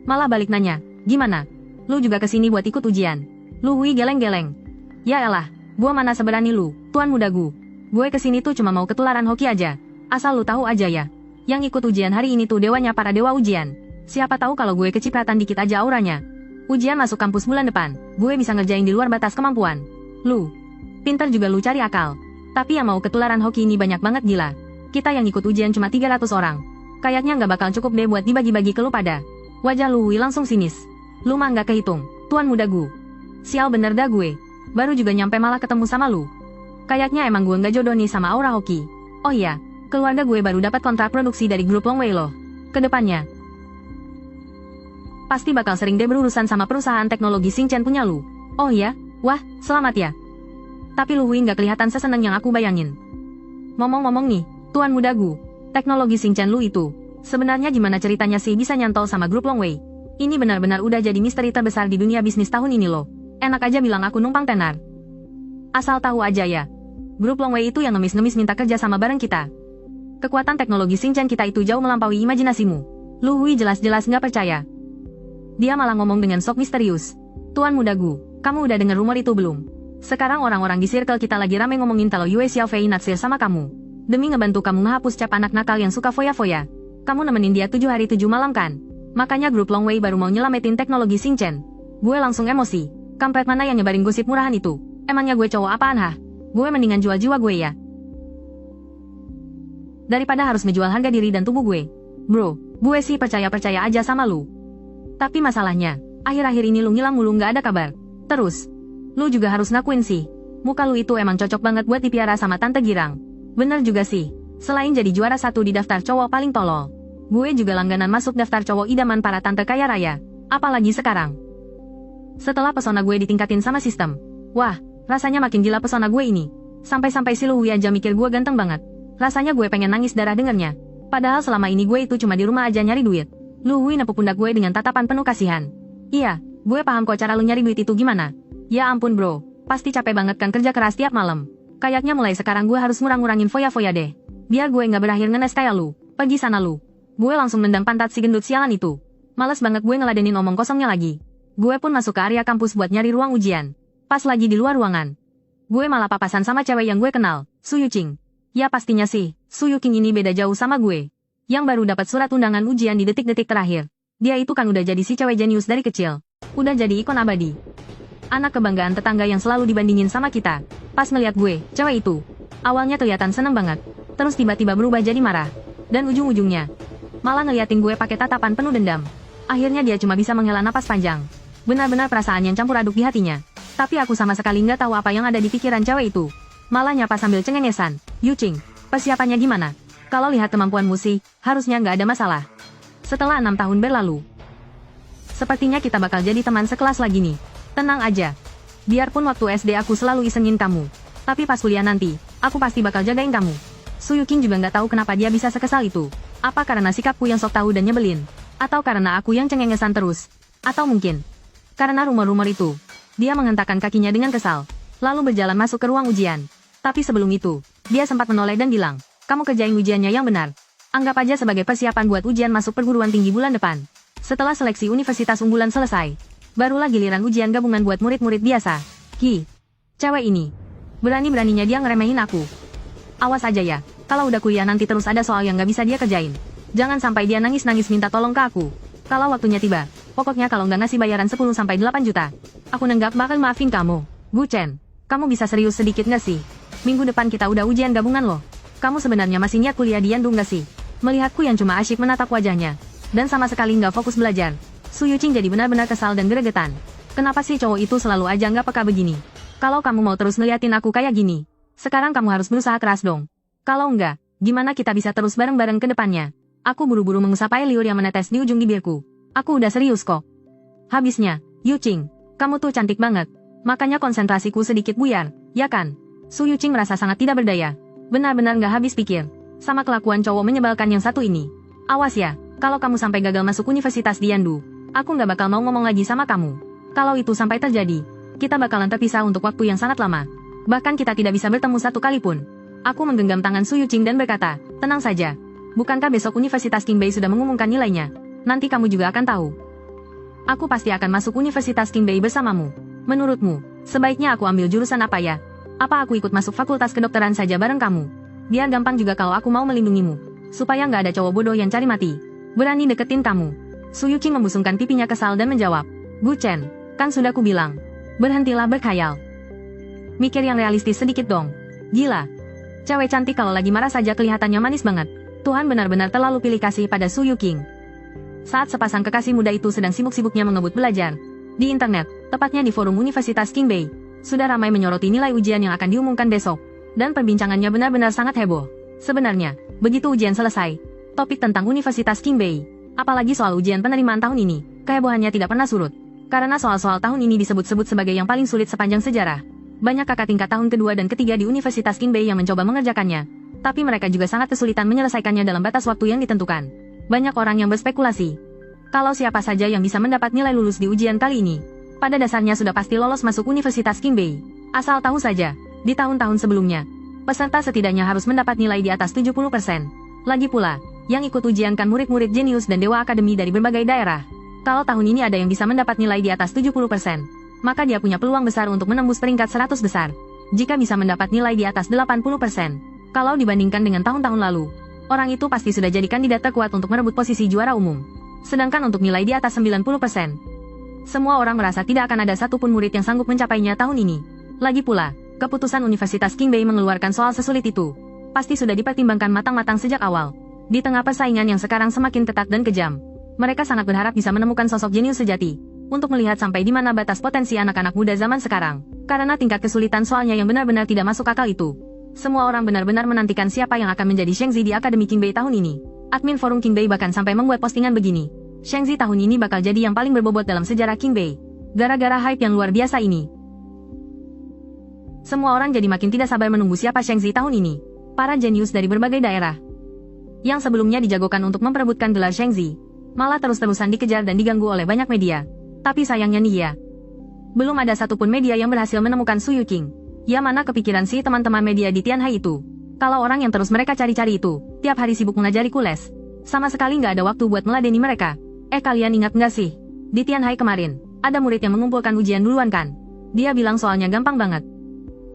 Malah balik nanya, gimana? Lu juga kesini buat ikut ujian? Lu Hui geleng-geleng. Ya elah, gua mana seberani lu, Tuan Muda Gu. Gue kesini tuh cuma mau ketularan hoki aja. Asal lu tahu aja ya. Yang ikut ujian hari ini tuh dewanya para dewa ujian. Siapa tahu kalau gue kecipratan dikit aja auranya. Ujian masuk kampus bulan depan, gue bisa ngerjain di luar batas kemampuan. Lu, pinter juga lu cari akal. Tapi yang mau ketularan hoki ini banyak banget gila. Kita yang ikut ujian cuma 300 orang. Kayaknya nggak bakal cukup deh buat dibagi-bagi ke lu pada. Wajah Lu Hui langsung sinis. Lu mah nggak kehitung, Tuan Muda Gu. Sial bener dah gue. Baru juga nyampe malah ketemu sama lu. Kayaknya emang gue nggak jodoh nih sama aura hoki. Oh iya, keluarga gue baru dapat kontrak produksi dari grup Longwei loh. Kedepannya, pasti bakal sering deh berurusan sama perusahaan teknologi Xingchen punya lu. Oh iya, wah, selamat ya. Tapi Lu Hui nggak kelihatan seseneng yang aku bayangin. Ngomong-ngomong nih, Tuan Muda Gu, teknologi Xingchen lu itu, sebenarnya gimana ceritanya sih bisa nyantol sama grup Longwei? Ini benar-benar udah jadi misteri terbesar di dunia bisnis tahun ini loh. Enak aja bilang aku numpang tenar. Asal tahu aja ya. Grup Longwei itu yang ngemis-ngemis minta kerja sama bareng kita. Kekuatan teknologi Xingchen kita itu jauh melampaui imajinasimu. Lu Hui jelas-jelas nggak percaya. Dia malah ngomong dengan sok misterius. Tuan Muda Gu, kamu udah denger rumor itu belum? Sekarang orang-orang di circle kita lagi rame ngomongin kalau Yue Xiaofei naksir sama kamu. Demi ngebantu kamu ngehapus cap anak nakal yang suka foya-foya. Kamu nemenin dia 7 hari 7 malam kan? Makanya grup Longwei baru mau nyelamatin teknologi Xingchen. Gue langsung emosi. Kampret mana yang nyebarin gosip murahan itu? Emangnya gue cowok apaan hah? Gue mendingan jual jiwa gue ya. Daripada harus ngejual harga diri dan tubuh gue. Bro, gue sih percaya-percaya aja sama lu. Tapi masalahnya, akhir-akhir ini lu ngilang mulu nggak ada kabar. Terus, lu juga harus ngakuin sih. Muka lu itu emang cocok banget buat dipiara sama Tante Girang. Bener juga sih. Selain jadi juara 1 di daftar cowok paling tolol, gue juga langganan masuk daftar cowok idaman para tante kaya raya. Apalagi sekarang. Setelah pesona gue ditingkatin sama sistem. Wah, rasanya makin gila pesona gue ini. Sampai-sampai si Lu Hui aja mikir gue ganteng banget. Rasanya gue pengen nangis darah dengernya. Padahal selama ini gue itu cuma di rumah aja nyari duit. Lu Hui nepuk pundak gue dengan tatapan penuh kasihan. Iya, gue paham kok cara lu nyari duit itu gimana. Ya ampun bro, pasti capek banget kan kerja keras tiap malam. Kayaknya mulai sekarang gue harus ngurang-ngurangin foya-foya deh. Biar gue nggak berakhir ngenes kayak lu. Pergi sana lu. Gue langsung nendang pantat si gendut sialan itu. Males banget gue ngeladenin omong kosongnya lagi. Gue pun masuk ke area kampus buat nyari ruang ujian. Pas lagi di luar ruangan, gue malah papasan sama cewek yang gue kenal, Su Yuqing. Ya pastinya sih, Su Yuqing ini beda jauh sama gue. Yang baru dapat surat undangan ujian di detik-detik terakhir. Dia itu kan udah jadi si cewek jenius dari kecil. Udah jadi ikon abadi. Anak kebanggaan tetangga yang selalu dibandingin sama kita. Pas ngeliat gue, cewek itu awalnya kelihatan seneng banget. Terus tiba-tiba berubah jadi marah. Dan ujung-ujungnya malah ngeliatin gue pakai tatapan penuh dendam. Akhirnya dia cuma bisa menghela napas panjang. Benar-benar perasaan yang campur aduk di hatinya. Tapi aku sama sekali nggak tahu apa yang ada di pikiran cewek itu. Malah nyapa sambil cengengesan. Yuqing, persiapannya gimana? Kalau lihat kemampuanmu sih, harusnya nggak ada masalah. Setelah 6 tahun berlalu, sepertinya kita bakal jadi teman sekelas lagi nih. Tenang aja. Biarpun waktu SD aku selalu isengin kamu. Tapi pas kuliah nanti, aku pasti bakal jagain kamu. Su Yuqing juga nggak tahu kenapa dia bisa sekesal itu. Apa karena sikapku yang sok tahu dan nyebelin? Atau karena aku yang cengengesan terus? Atau mungkin karena rumor-rumor itu? Dia menghentakkan kakinya dengan kesal, lalu berjalan masuk ke ruang ujian. Tapi sebelum itu, dia sempat menoleh dan bilang, kamu kerjain ujiannya yang benar. Anggap aja sebagai persiapan buat ujian masuk perguruan tinggi bulan depan. Setelah seleksi universitas unggulan selesai, barulah giliran ujian gabungan buat murid-murid biasa. Ki, cewek ini, berani-beraninya dia ngeremehin aku. Awas aja ya, kalau udah kuliah nanti terus ada soal yang nggak bisa dia kerjain. Jangan sampai dia nangis-nangis minta tolong ke aku. Kalau waktunya tiba, pokoknya kalau nggak ngasih bayaran 10-8 juta, aku nenggak bakal maafin kamu. Gu Chen, kamu bisa serius sedikit nggak sih? Minggu depan kita udah ujian gabungan loh. Kamu sebenarnya masih niat kuliah di Yandu nggak sih? Melihatku yang cuma asyik menatap wajahnya, dan sama sekali nggak fokus belajar, Su Yuqing jadi benar-benar kesal dan gregetan. Kenapa sih cowok itu selalu aja nggak peka begini? Kalau kamu mau terus ngeliatin aku kayak gini, sekarang kamu harus berusaha keras dong. Kalau enggak, gimana kita bisa terus bareng-bareng ke depannya? Aku buru-buru mengusap air liur yang menetes di ujung bibirku. Aku udah serius kok. Habisnya, Yuqing, kamu tuh cantik banget. Makanya konsentrasiku sedikit buyar, ya kan? Su Yuqing merasa sangat tidak berdaya. Benar-benar nggak habis pikir sama kelakuan cowok menyebalkan yang satu ini. Awas ya, kalau kamu sampai gagal masuk universitas di Yandu, aku nggak bakal mau ngomong lagi sama kamu. Kalau itu sampai terjadi, kita bakalan terpisah untuk waktu yang sangat lama. Bahkan kita tidak bisa bertemu satu kali pun. Aku menggenggam tangan Su Yuqing dan berkata, tenang saja. Bukankah besok Universitas Qingbei sudah mengumumkan nilainya? Nanti kamu juga akan tahu. Aku pasti akan masuk Universitas Qingbei bersamamu. Menurutmu, sebaiknya aku ambil jurusan apa ya? Apa aku ikut masuk fakultas kedokteran saja bareng kamu? Biar gampang juga kalau aku mau melindungimu. Supaya nggak ada cowok bodoh yang cari mati. Berani deketin kamu. Su Yuqing membusungkan pipinya kesal dan menjawab. Gu Chen, kan sudah ku bilang. Berhentilah berkhayal. Mikir yang realistis sedikit dong. Gila. Cewek cantik kalau lagi marah saja kelihatannya manis banget. Tuhan benar-benar terlalu pilih kasih pada Su Yuqing. Saat sepasang kekasih muda itu sedang sibuk-sibuknya mengebut belajar di internet, tepatnya di forum Universitas Qingbei, sudah ramai menyoroti nilai ujian yang akan diumumkan besok, dan perbincangannya benar-benar sangat heboh. Sebenarnya, begitu ujian selesai, topik tentang Universitas Qingbei, apalagi soal ujian penerimaan tahun ini, kehebohannya tidak pernah surut. Karena soal-soal tahun ini disebut-sebut sebagai yang paling sulit sepanjang sejarah. Banyak kakak tingkat tahun kedua dan ketiga di Universitas Qingbei yang mencoba mengerjakannya. Tapi mereka juga sangat kesulitan menyelesaikannya dalam batas waktu yang ditentukan. Banyak orang yang berspekulasi kalau siapa saja yang bisa mendapat nilai lulus di ujian kali ini, pada dasarnya sudah pasti lolos masuk Universitas Qingbei. Asal tahu saja, di tahun-tahun sebelumnya, Peserta setidaknya harus mendapat nilai di atas 70%. Lagi pula, yang ikut ujian kan murid-murid jenius dan dewa akademi dari berbagai daerah. Kalau tahun ini ada yang bisa mendapat nilai di atas 70%, maka dia punya peluang besar untuk menembus peringkat 100 besar. Jika bisa mendapat nilai di atas 80%, kalau dibandingkan dengan tahun-tahun lalu, orang itu pasti sudah jadi kandidat terkuat untuk merebut posisi juara umum. Sedangkan untuk nilai di atas 90%, semua orang merasa tidak akan ada satupun murid yang sanggup mencapainya tahun ini. Lagi pula, keputusan Universitas Qingbei mengeluarkan soal sesulit itu pasti sudah dipertimbangkan matang-matang sejak awal. Di tengah persaingan yang sekarang semakin ketat dan kejam, mereka sangat berharap bisa menemukan sosok jenius sejati untuk melihat sampai di mana batas potensi anak-anak muda zaman sekarang. Karena tingkat kesulitan soalnya yang benar-benar tidak masuk akal itu, semua orang benar-benar menantikan siapa yang akan menjadi Shengzi di Akademi Qingbei tahun ini. Admin forum Qingbei bahkan sampai membuat postingan begini, Shengzi tahun ini bakal jadi yang paling berbobot dalam sejarah Qingbei. Gara-gara hype yang luar biasa ini, semua orang jadi makin tidak sabar menunggu siapa Shengzi tahun ini. Para jenius dari berbagai daerah yang sebelumnya dijagokan untuk memperebutkan gelar Shengzi, malah terus-terusan dikejar dan diganggu oleh banyak media. Tapi sayangnya nih ya, belum ada satupun media yang berhasil menemukan Su Yuqing. Ya mana kepikiran sih teman-teman media di Tianhai itu. Kalau orang yang terus mereka cari-cari itu, tiap hari sibuk mengajari kules, sama sekali nggak ada waktu buat meladeni mereka. Kalian ingat nggak sih? Di Tianhai kemarin, ada murid yang mengumpulkan ujian duluan kan? Dia bilang soalnya gampang banget.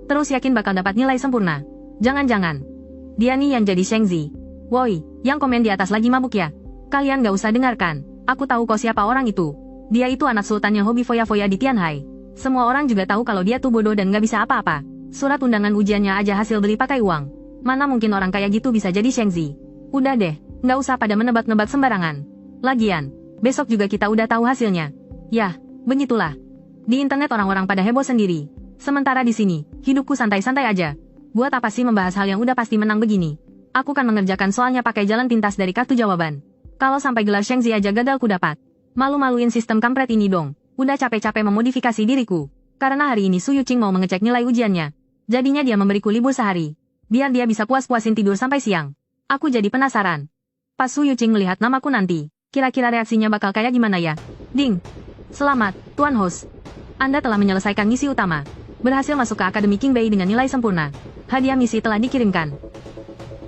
Terus yakin bakal dapat nilai sempurna. Jangan-jangan dia nih yang jadi Shengzi. Woi, yang komen di atas lagi mabuk ya? Kalian gak usah dengarkan. Aku tahu kok siapa orang itu. Dia itu anak sultan yang hobi foya-foya di Tianhai. Semua orang juga tahu kalau dia tuh bodoh dan gak bisa apa-apa. Surat undangan ujiannya aja hasil beli pakai uang. Mana mungkin orang kayak gitu bisa jadi Shengzi? Udah deh, gak usah pada menebak-nebak sembarangan. Lagian, besok juga kita udah tahu hasilnya. Yah, begitulah. Di internet orang-orang pada heboh sendiri. Sementara di sini, hidupku santai-santai aja. Buat apa sih membahas hal yang udah pasti menang begini? Aku kan mengerjakan soalnya pakai jalan pintas dari kartu jawaban. Kalau sampai gelar Shengzi aja gagal ku dapat. Malu-maluin sistem kampret ini dong. Udah capek-capek memodifikasi diriku. Karena hari ini Su Yuqing mau mengecek nilai ujiannya. Jadinya dia memberiku libur sehari. Biar dia bisa puas-puasin tidur sampai siang. Aku jadi penasaran. Pas Su Yuqing melihat namaku nanti, kira-kira reaksinya bakal kayak gimana ya? Ding! Selamat, Tuan Host. Anda telah menyelesaikan misi utama. Berhasil masuk ke Akademi Qingbei dengan nilai sempurna. Hadiah misi telah dikirimkan.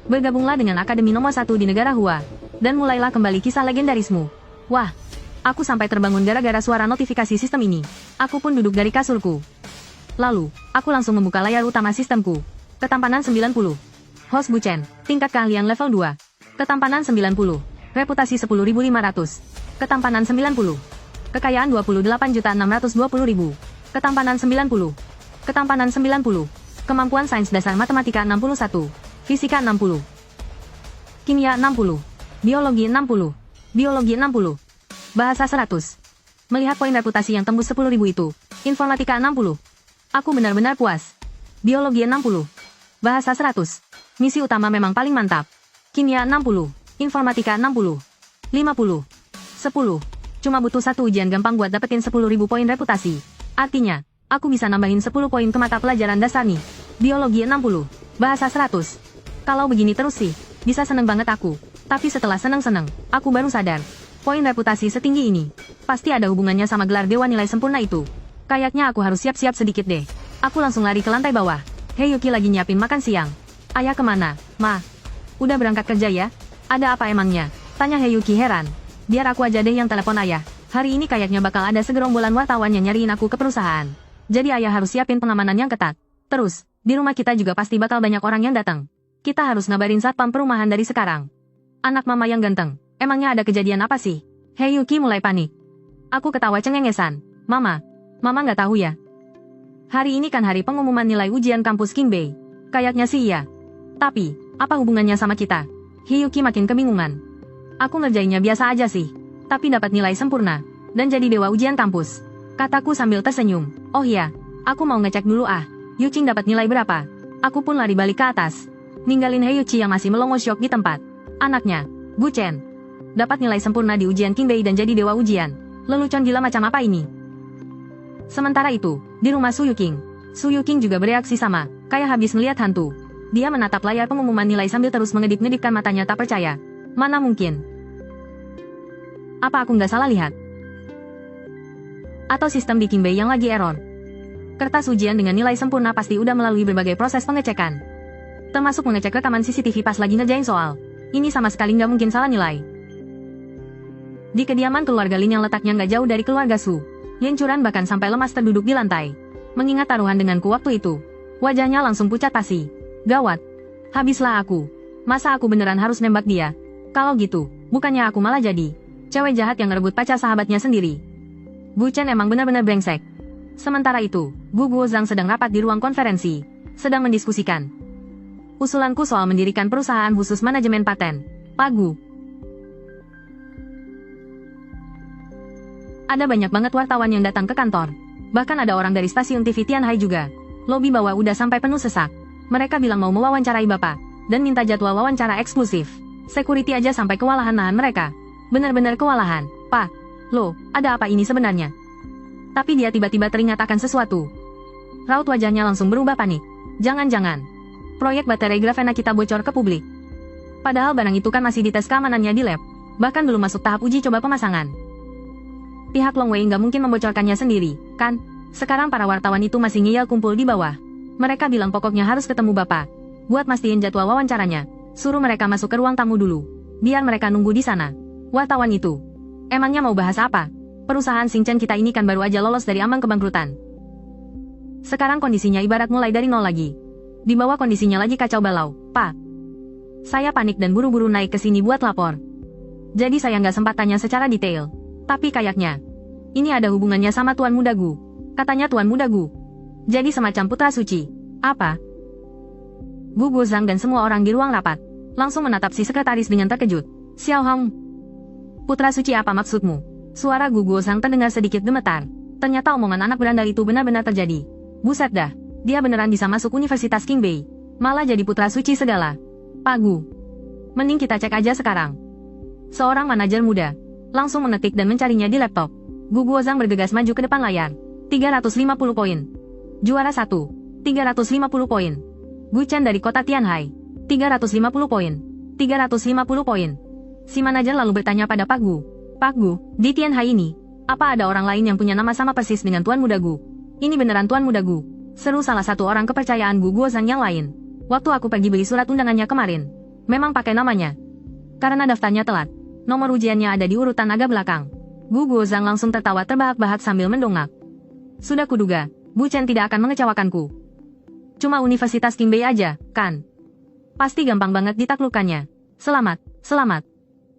Bergabunglah dengan Akademi nomor 1 di negara Hua. Dan mulailah kembali kisah legendarismu. Wah, aku sampai terbangun gara-gara suara notifikasi sistem ini. Aku pun duduk dari kasurku. Lalu, aku langsung membuka layar utama sistemku. Ketampanan 90. Host Buchen, tingkat keahlian level 2. Ketampanan 90. Reputasi 10.500. Ketampanan 90. Kekayaan 28.620.000. Ketampanan 90. Ketampanan 90. Kemampuan sains dasar matematika 61. Fisika 60. Kimia 60. Biologi 60. Biologi 60. Bahasa 100. Melihat poin reputasi yang tembus 10.000 itu, informatika 60. Aku benar-benar puas. Biologi 60. Bahasa 100. Misi utama memang paling mantap. Kimia 60. Informatika 60. 50. 10. Cuma butuh satu ujian gampang buat dapetin 10.000 poin reputasi. Artinya, aku bisa nambahin 10 poin ke mata pelajaran dasar nih. Biologi 60. Bahasa 100. Kalau begini terus sih, bisa seneng banget aku. Tapi setelah seneng-seneng, aku baru sadar. Poin reputasi setinggi ini, pasti ada hubungannya sama gelar dewa nilai sempurna itu. Kayaknya aku harus siap-siap sedikit deh. Aku langsung lari ke lantai bawah. Yuki lagi nyiapin makan siang. Ayah kemana, Ma? Udah berangkat kerja ya? Ada apa emangnya? Tanya Yuki heran. Biar aku aja deh yang telepon ayah. Hari ini kayaknya bakal ada segerombolan wartawan yang nyariin aku ke perusahaan. Jadi ayah harus siapin pengamanan yang ketat. Terus, di rumah kita juga pasti bakal banyak orang yang datang. Kita harus ngabarin satpam perumahan dari sekarang. Anak mama yang ganteng, emangnya ada kejadian apa sih? Yuki mulai panik. Aku ketawa cengengesan. Mama nggak tahu ya? Hari ini kan hari pengumuman nilai ujian kampus Qingbei. Kayaknya sih iya. Tapi, apa hubungannya sama kita? Yuki makin kebingungan. Aku ngerjainnya biasa aja sih. Tapi dapat nilai sempurna. Dan jadi dewa ujian kampus. Kataku sambil tersenyum. Oh iya, aku mau ngecek dulu ah. Yuqing dapat nilai berapa? Aku pun lari balik ke atas. Ninggalin Yuki yang masih melongo syok di tempat. Anaknya, Buchen, dapat nilai sempurna di ujian Qingbei dan jadi dewa ujian. Lelucon gila macam apa ini? Sementara itu, di rumah Su Yuqing. Su Yuqing juga bereaksi sama, kayak habis melihat hantu. Dia menatap layar pengumuman nilai sambil terus mengedip-ngedipkan matanya tak percaya. Mana mungkin? Apa aku nggak salah lihat? Atau sistem di Qingbei yang lagi error? Kertas ujian dengan nilai sempurna pasti udah melalui berbagai proses pengecekan. Termasuk mengecek rekaman CCTV pas lagi ngerjain soal. Ini sama sekali nggak mungkin salah nilai. Di kediaman keluarga Lin yang letaknya nggak jauh dari keluarga Su, Lin Churan bahkan sampai lemas terduduk di lantai. Mengingat taruhan denganku waktu itu, wajahnya langsung pucat pasi. Gawat. Habislah aku. Masa aku beneran harus nembak dia? Kalau gitu, bukannya aku malah jadi cewek jahat yang ngerebut pacar sahabatnya sendiri. Bu Chen emang benar-benar brengsek. Sementara itu, Bu Guozhang sedang rapat di ruang konferensi, sedang mendiskusikan usulanku soal mendirikan perusahaan khusus manajemen paten. Pak Gu. Ada banyak banget wartawan yang datang ke kantor. Bahkan ada orang dari stasiun TV Tianhai juga. Lobi bawah udah sampai penuh sesak. Mereka bilang mau mewawancarai Bapak, dan minta jadwal wawancara eksklusif. Security aja sampai kewalahan nahan mereka. Benar-benar kewalahan. Pak, loh, ada apa ini sebenarnya? Tapi dia tiba-tiba teringat akan sesuatu. Raut wajahnya langsung berubah panik. Jangan-jangan proyek baterai Gravena kita bocor ke publik. Padahal barang itu kan masih dites keamanannya di lab. Bahkan belum masuk tahap uji coba pemasangan. Pihak Long Wei nggak mungkin membocorkannya sendiri, kan? Sekarang para wartawan itu masih ngeyel kumpul di bawah. Mereka bilang pokoknya harus ketemu Bapak. Buat mastiin jadwal wawancaranya, suruh mereka masuk ke ruang tamu dulu. Biar mereka nunggu di sana. Wartawan itu, emangnya mau bahas apa? Perusahaan Xingchen kita ini kan baru aja lolos dari ambang kebangkrutan. Sekarang kondisinya ibarat mulai dari nol lagi. Di bawah kondisinya lagi kacau balau, Pak. Saya panik dan buru-buru naik ke sini buat lapor. Jadi saya nggak sempat tanya secara detail. Tapi kayaknya, ini ada hubungannya sama Tuan Muda Gu. Katanya Tuan Muda Gu jadi semacam putra suci. Apa? Bu Guozhang dan semua orang di ruang rapat langsung menatap si sekretaris dengan terkejut. Xiao Hong, putra suci apa maksudmu? Suara Gu Guozhang terdengar sedikit gemetar. Ternyata omongan anak berandal itu benar-benar terjadi. Buset dah, dia beneran bisa masuk Universitas Qingbei. Malah jadi putra suci segala. Pak Gu, mending kita cek aja sekarang. Seorang manajer muda langsung mengetik dan mencarinya di laptop. Gu Guozhang bergegas maju ke depan layar. 350 poin. Juara 1. 350 poin. Gu Chen dari kota Tianhai. 350 poin. 350 poin. Si manajer lalu bertanya pada Pak Gu. Pak Gu, di Tianhai ini, apa ada orang lain yang punya nama sama persis dengan Tuan Muda Gu? Ini beneran Tuan Muda Gu? Seru salah satu orang kepercayaan Gu Guozhang yang lain. Waktu aku pergi beli surat undangannya kemarin, memang pakai namanya. Karena daftarnya telat, nomor ujiannya ada di urutan agak belakang. Gu Guozhang langsung tertawa terbahak-bahak sambil mendongak. Sudah kuduga, Bu Chen tidak akan mengecewakanku. Cuma Universitas Qingbei aja, kan? Pasti gampang banget ditaklukkannya. Selamat, selamat.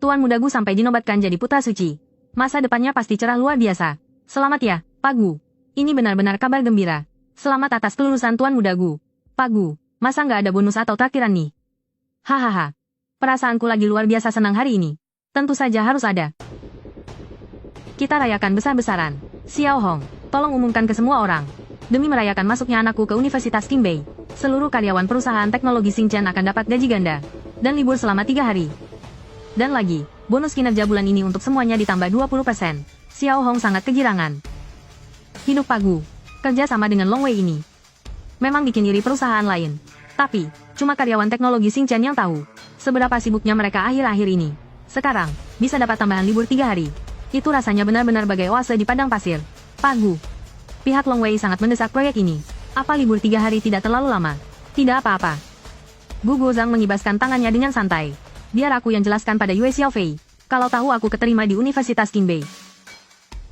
Tuan Muda Gu sampai dinobatkan jadi putra suci. Masa depannya pasti cerah luar biasa. Selamat ya, Pak Gu. Ini benar-benar kabar gembira. Selamat atas kelulusan Tuan Muda Gu. Pak Gu, masa nggak ada bonus atau traktiran nih? Hahaha. Perasaanku lagi luar biasa senang hari ini. Tentu saja harus ada. Kita rayakan besar-besaran. Xiao Hong, tolong umumkan ke semua orang. Demi merayakan masuknya anakku ke Universitas Qingbei, seluruh karyawan perusahaan teknologi Xingchen akan dapat gaji ganda. Dan libur selama 3 hari. Dan lagi, bonus kinerja bulan ini untuk semuanya ditambah 20%. Xiao Hong sangat kegirangan. Hidup Pak Gu. Kerja sama dengan Long Wei ini memang bikin iri perusahaan lain. Tapi, cuma karyawan teknologi Xingchen yang tahu seberapa sibuknya mereka akhir-akhir ini. Sekarang, bisa dapat tambahan libur 3 hari. Itu rasanya benar-benar bagai oase di padang pasir. Pak Gu, pihak Long Wei sangat mendesak proyek ini. Apa libur 3 hari tidak terlalu lama? Tidak apa-apa. Gu Guozhang mengibaskan tangannya dengan santai. Biar aku yang jelaskan pada Yue Xiaofei. Kalau tahu aku keterima di Universitas Qingbei.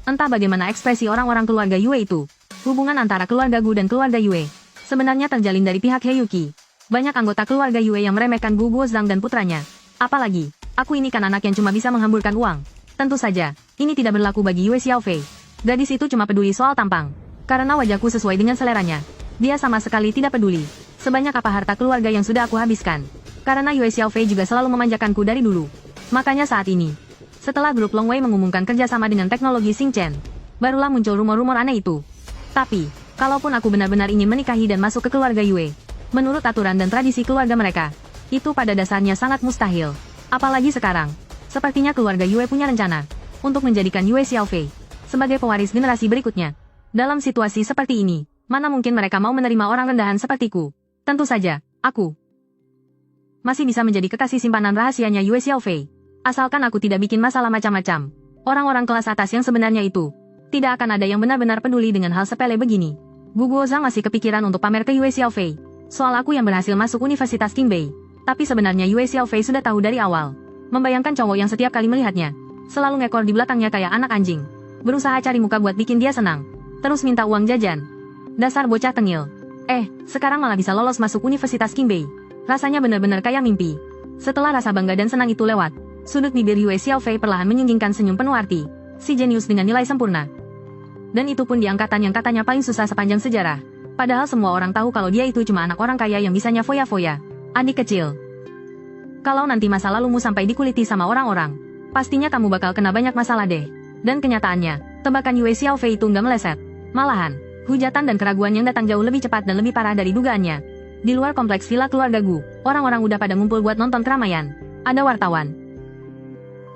Entah bagaimana ekspresi orang-orang keluarga Yue itu. Hubungan antara keluarga Gu dan keluarga Yue sebenarnya terjalin dari pihak He Yuki. Banyak anggota keluarga Yue yang meremehkan Gu Guozhang dan putranya. Apalagi, aku ini kan anak yang cuma bisa menghamburkan uang. Tentu saja, ini tidak berlaku bagi Yue Xiaofei. Gadis itu cuma peduli soal tampang. Karena wajahku sesuai dengan seleranya. Dia sama sekali tidak peduli sebanyak apa harta keluarga yang sudah aku habiskan. Karena Yue Xiaofei juga selalu memanjakanku dari dulu. Makanya saat ini, setelah grup Long Wei mengumumkan kerjasama dengan teknologi Xingchen, barulah muncul rumor-rumor aneh itu. Tapi, kalaupun aku benar-benar ingin menikahi dan masuk ke keluarga Yue, menurut aturan dan tradisi keluarga mereka, itu pada dasarnya sangat mustahil. Apalagi sekarang, sepertinya keluarga Yue punya rencana untuk menjadikan Yue Xiaofei sebagai pewaris generasi berikutnya. Dalam situasi seperti ini, mana mungkin mereka mau menerima orang rendahan sepertiku? Tentu saja, aku masih bisa menjadi kekasih simpanan rahasianya Yue Xiaofei. Asalkan aku tidak bikin masalah macam-macam. Orang-orang kelas atas yang sebenarnya itu tidak akan ada yang benar-benar peduli dengan hal sepele begini. Gu Guozhang masih kepikiran untuk pamer ke Yue Xiaofei. Soal aku yang berhasil masuk Universitas Qingbei. Tapi sebenarnya Yue Xiaofei sudah tahu dari awal. Membayangkan cowok yang setiap kali melihatnya, selalu ngekor di belakangnya kayak anak anjing. Berusaha cari muka buat bikin dia senang. Terus minta uang jajan. Dasar bocah tengil. Sekarang malah bisa lolos masuk Universitas Qingbei. Rasanya benar-benar kayak mimpi. Setelah rasa bangga dan senang itu lewat, sudut bibir Yue Xiaofei perlahan menyinggingkan senyum penuh arti. Si jenius dengan nilai sempurna. Dan itu pun di angkatan yang katanya paling susah sepanjang sejarah. Padahal semua orang tahu kalau dia itu cuma anak orang kaya yang bisanya foya-foya. Adik kecil. Kalau nanti masa lalumu sampai dikuliti sama orang-orang, pastinya kamu bakal kena banyak masalah deh. Dan kenyataannya, tebakan Yue Xiaofei itu nggak meleset. Malahan, hujatan dan keraguan yang datang jauh lebih cepat dan lebih parah dari dugaannya. Di luar kompleks villa keluarga Gu, orang-orang udah pada ngumpul buat nonton keramaian. Ada wartawan.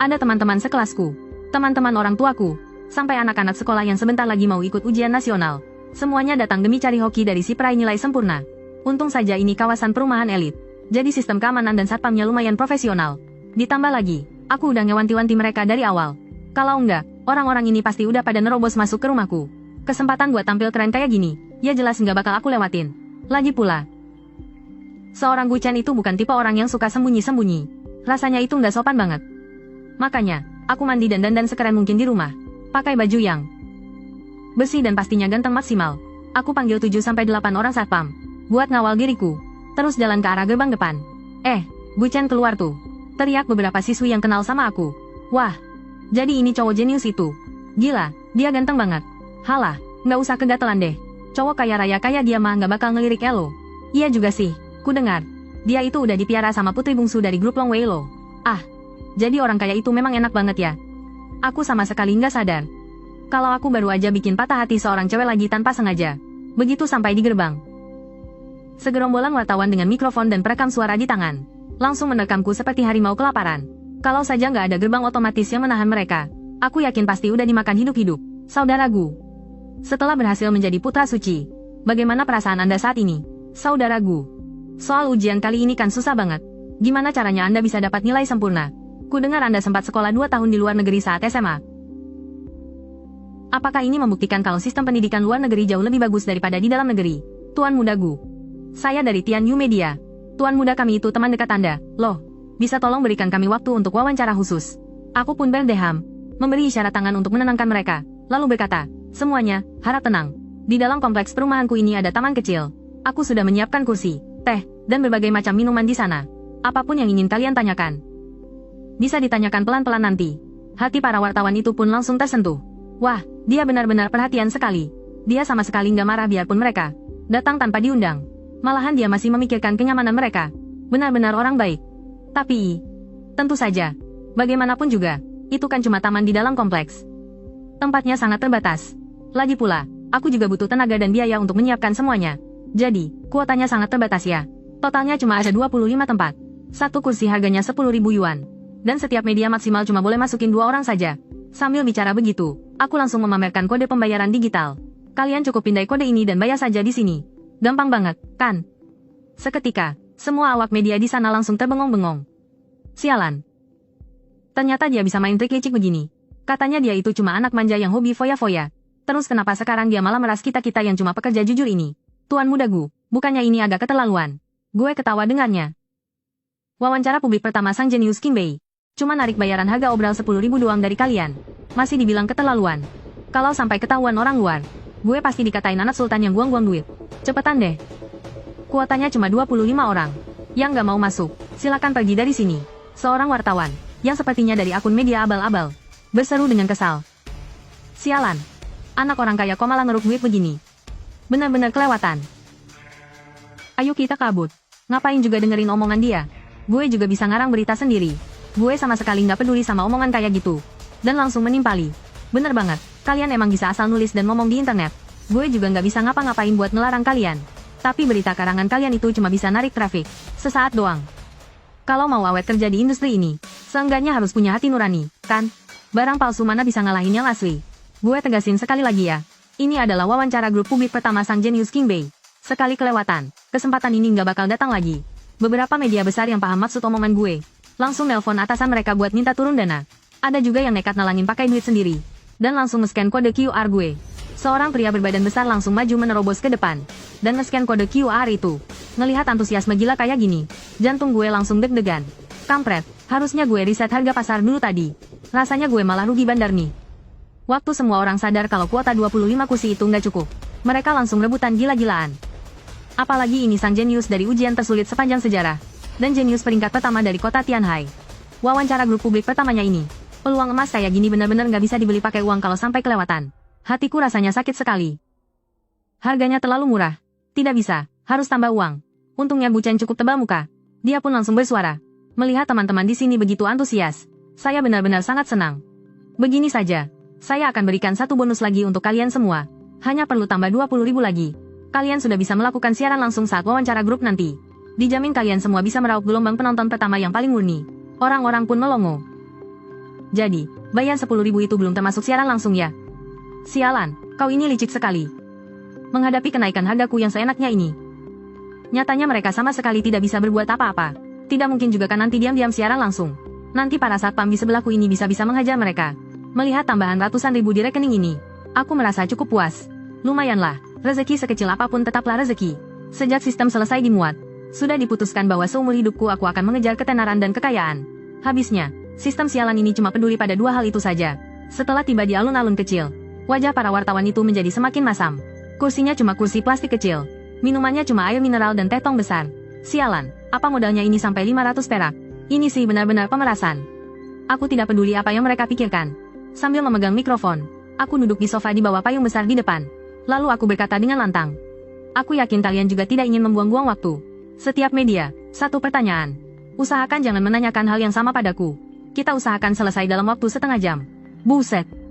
Ada teman-teman sekelasku. Teman-teman orang tuaku. Sampai anak-anak sekolah yang sebentar lagi mau ikut ujian nasional. Semuanya datang demi cari hoki dari si peraih nilai sempurna. Untung saja ini kawasan perumahan elit. Jadi sistem keamanan dan satpamnya lumayan profesional. Ditambah lagi, aku udah ngewanti-wanti mereka dari awal. Kalau enggak, orang-orang ini pasti udah pada nerobos masuk ke rumahku. Kesempatan buat tampil keren kayak gini, ya jelas nggak bakal aku lewatin. Lagi pula, seorang Gu Chen itu bukan tipe orang yang suka sembunyi-sembunyi. Rasanya itu nggak sopan banget. Makanya, aku mandi dan dandan sekeren mungkin di rumah. Pakai baju yang bersih dan pastinya ganteng maksimal. Aku panggil 7-8 orang satpam buat ngawal diriku. Terus jalan ke arah gerbang depan. Gu Chen keluar tuh. Teriak beberapa siswi yang kenal sama aku. Wah, jadi ini cowok jenius itu. Gila, dia ganteng banget. Halah, nggak usah kegatelan deh. Cowok kaya raya kayak dia mah nggak bakal ngelirik elo. Iya juga sih, ku dengar. Dia itu udah dipiara sama putri bungsu dari grup Long Wei Lo. Jadi orang kaya itu memang enak banget ya. Aku sama sekali nggak sadar. Kalau aku baru aja bikin patah hati seorang cewek lagi tanpa sengaja. Begitu sampai di gerbang, segerombolan wartawan dengan mikrofon dan perekam suara di tangan langsung menekamku seperti harimau kelaparan. Kalau saja nggak ada gerbang otomatis yang menahan mereka, aku yakin pasti udah dimakan hidup-hidup. Saudara Gu, setelah berhasil menjadi putra suci, bagaimana perasaan Anda saat ini? Saudara Gu, soal ujian kali ini kan susah banget. Gimana caranya Anda bisa dapat nilai sempurna? Ku dengar Anda sempat sekolah 2 tahun di luar negeri saat SMA. Apakah ini membuktikan kalau sistem pendidikan luar negeri jauh lebih bagus daripada di dalam negeri? Tuan Muda Gu, saya dari Tianyu Media. Tuan Muda kami itu teman dekat Anda. Loh, bisa tolong berikan kami waktu untuk wawancara khusus? Aku pun berdeham, memberi isyarat tangan untuk menenangkan mereka, lalu berkata, semuanya, harap tenang. Di dalam kompleks perumahanku ini ada taman kecil. Aku sudah menyiapkan kursi, teh, dan berbagai macam minuman di sana. Apapun yang ingin kalian tanyakan, bisa ditanyakan pelan-pelan nanti. Hati para wartawan itu pun langsung tersentuh. Wah, dia benar-benar perhatian sekali. Dia sama sekali nggak marah biarpun mereka datang tanpa diundang. Malahan dia masih memikirkan kenyamanan mereka. Benar-benar orang baik. Tapi, tentu saja, bagaimanapun juga, itu kan cuma taman di dalam kompleks. Tempatnya sangat terbatas. Lagi pula, aku juga butuh tenaga dan biaya untuk menyiapkan semuanya. Jadi, kuotanya sangat terbatas ya. Totalnya cuma ada 25 tempat. Satu kursi harganya 10.000 yuan. Dan setiap media maksimal cuma boleh masukin 2 orang saja. Sambil bicara begitu, aku langsung memamerkan kode pembayaran digital. Kalian cukup pindai kode ini dan bayar saja di sini. Gampang banget, kan? Seketika, semua awak media di sana langsung terbengong-bengong. Sialan. Ternyata dia bisa main trik licik begini. Katanya dia itu cuma anak manja yang hobi foya-foya. Terus kenapa sekarang dia malah meras kita-kita yang cuma pekerja jujur ini? Tuan Muda Gu, bukannya ini agak keterlaluan? Gue ketawa dengannya. Wawancara publik pertama sang jenius Qingbei. Cuma narik bayaran harga obral 10.000 doang dari kalian. Masih dibilang keterlaluan. Kalau sampai ketahuan orang luar, gue pasti dikatain anak sultan yang buang-buang duit. Cepetan deh. Kuotanya cuma 25 orang. Yang nggak mau masuk, silakan pergi dari sini. Seorang wartawan, yang sepertinya dari akun media abal-abal, berseru dengan kesal. Sialan. Anak orang kaya kok malah ngeruk duit begini. Benar-benar kelewatan. Ayo kita kabur. Ngapain juga dengerin omongan dia? Gue juga bisa ngarang berita sendiri. Gue sama sekali nggak peduli sama omongan kayak gitu. Dan langsung menimpali. Bener banget, kalian emang bisa asal nulis dan ngomong di internet. Gue juga nggak bisa ngapa-ngapain buat ngelarang kalian. Tapi berita karangan kalian itu cuma bisa narik trafik. Sesaat doang. Kalau mau awet kerja di industri ini, seenggaknya harus punya hati nurani, kan? Barang palsu mana bisa ngalahin yang asli. Gue tegasin sekali lagi ya. Ini adalah wawancara grup publik pertama sang jenius Qingbei. Sekali kelewatan, kesempatan ini nggak bakal datang lagi. Beberapa media besar yang paham maksud omongan gue langsung nelpon atasan mereka buat minta turun dana. Ada juga yang nekat nalangin pakai duit sendiri. Dan langsung nge-scan kode QR gue. Seorang pria berbadan besar langsung maju menerobos ke depan, dan nge-scan kode QR itu. Ngelihat antusiasme gila kayak gini, jantung gue langsung deg-degan. Kampret, harusnya gue riset harga pasar dulu tadi. Rasanya gue malah rugi bandar nih. Waktu semua orang sadar kalau kuota 25 kursi itu nggak cukup, mereka langsung rebutan gila-gilaan. Apalagi ini sang jenius dari ujian tersulit sepanjang sejarah, dan jenius peringkat pertama dari kota Tianhai. Wawancara grup publik pertamanya ini, peluang emas kayak gini benar-benar nggak bisa dibeli pakai uang kalau sampai kelewatan. Hatiku rasanya sakit sekali. Harganya terlalu murah. Tidak bisa, harus tambah uang. Untungnya Bu Chen cukup tebal muka. Dia pun langsung bersuara. Melihat teman-teman di sini begitu antusias, saya benar-benar sangat senang. Begini saja, saya akan berikan satu bonus lagi untuk kalian semua. Hanya perlu tambah 20.000 lagi. Kalian sudah bisa melakukan siaran langsung saat wawancara grup nanti. Dijamin kalian semua bisa meraup gelombang penonton pertama yang paling murni. Orang-orang pun melongo. Jadi, bayar 10.000 itu belum termasuk siaran langsung ya? Sialan, kau ini licik sekali. Menghadapi kenaikan hargaku yang seenaknya ini. Nyatanya mereka sama sekali tidak bisa berbuat apa-apa. Tidak mungkin juga kan nanti diam-diam siaran langsung. Nanti para satpam di sebelahku ini bisa-bisa menghajar mereka. Melihat tambahan ratusan ribu di rekening ini, aku merasa cukup puas. Lumayanlah, rezeki sekecil apapun tetaplah rezeki. Sejak sistem selesai dimuat, sudah diputuskan bahwa seumur hidupku aku akan mengejar ketenaran dan kekayaan. Habisnya, sistem sialan ini cuma peduli pada dua hal itu saja. Setelah tiba di alun-alun kecil, wajah para wartawan itu menjadi semakin masam. Kursinya cuma kursi plastik kecil. Minumannya cuma air mineral dan teh tong besar. Sialan, apa modalnya ini sampai 500 perak? Ini sih benar-benar pemerasan. Aku tidak peduli apa yang mereka pikirkan. Sambil memegang mikrofon, aku duduk di sofa di bawah payung besar di depan. Lalu aku berkata dengan lantang. Aku yakin kalian juga tidak ingin membuang-buang waktu. Setiap media, satu pertanyaan. Usahakan jangan menanyakan hal yang sama padaku. Kita usahakan selesai dalam waktu setengah jam. Buset.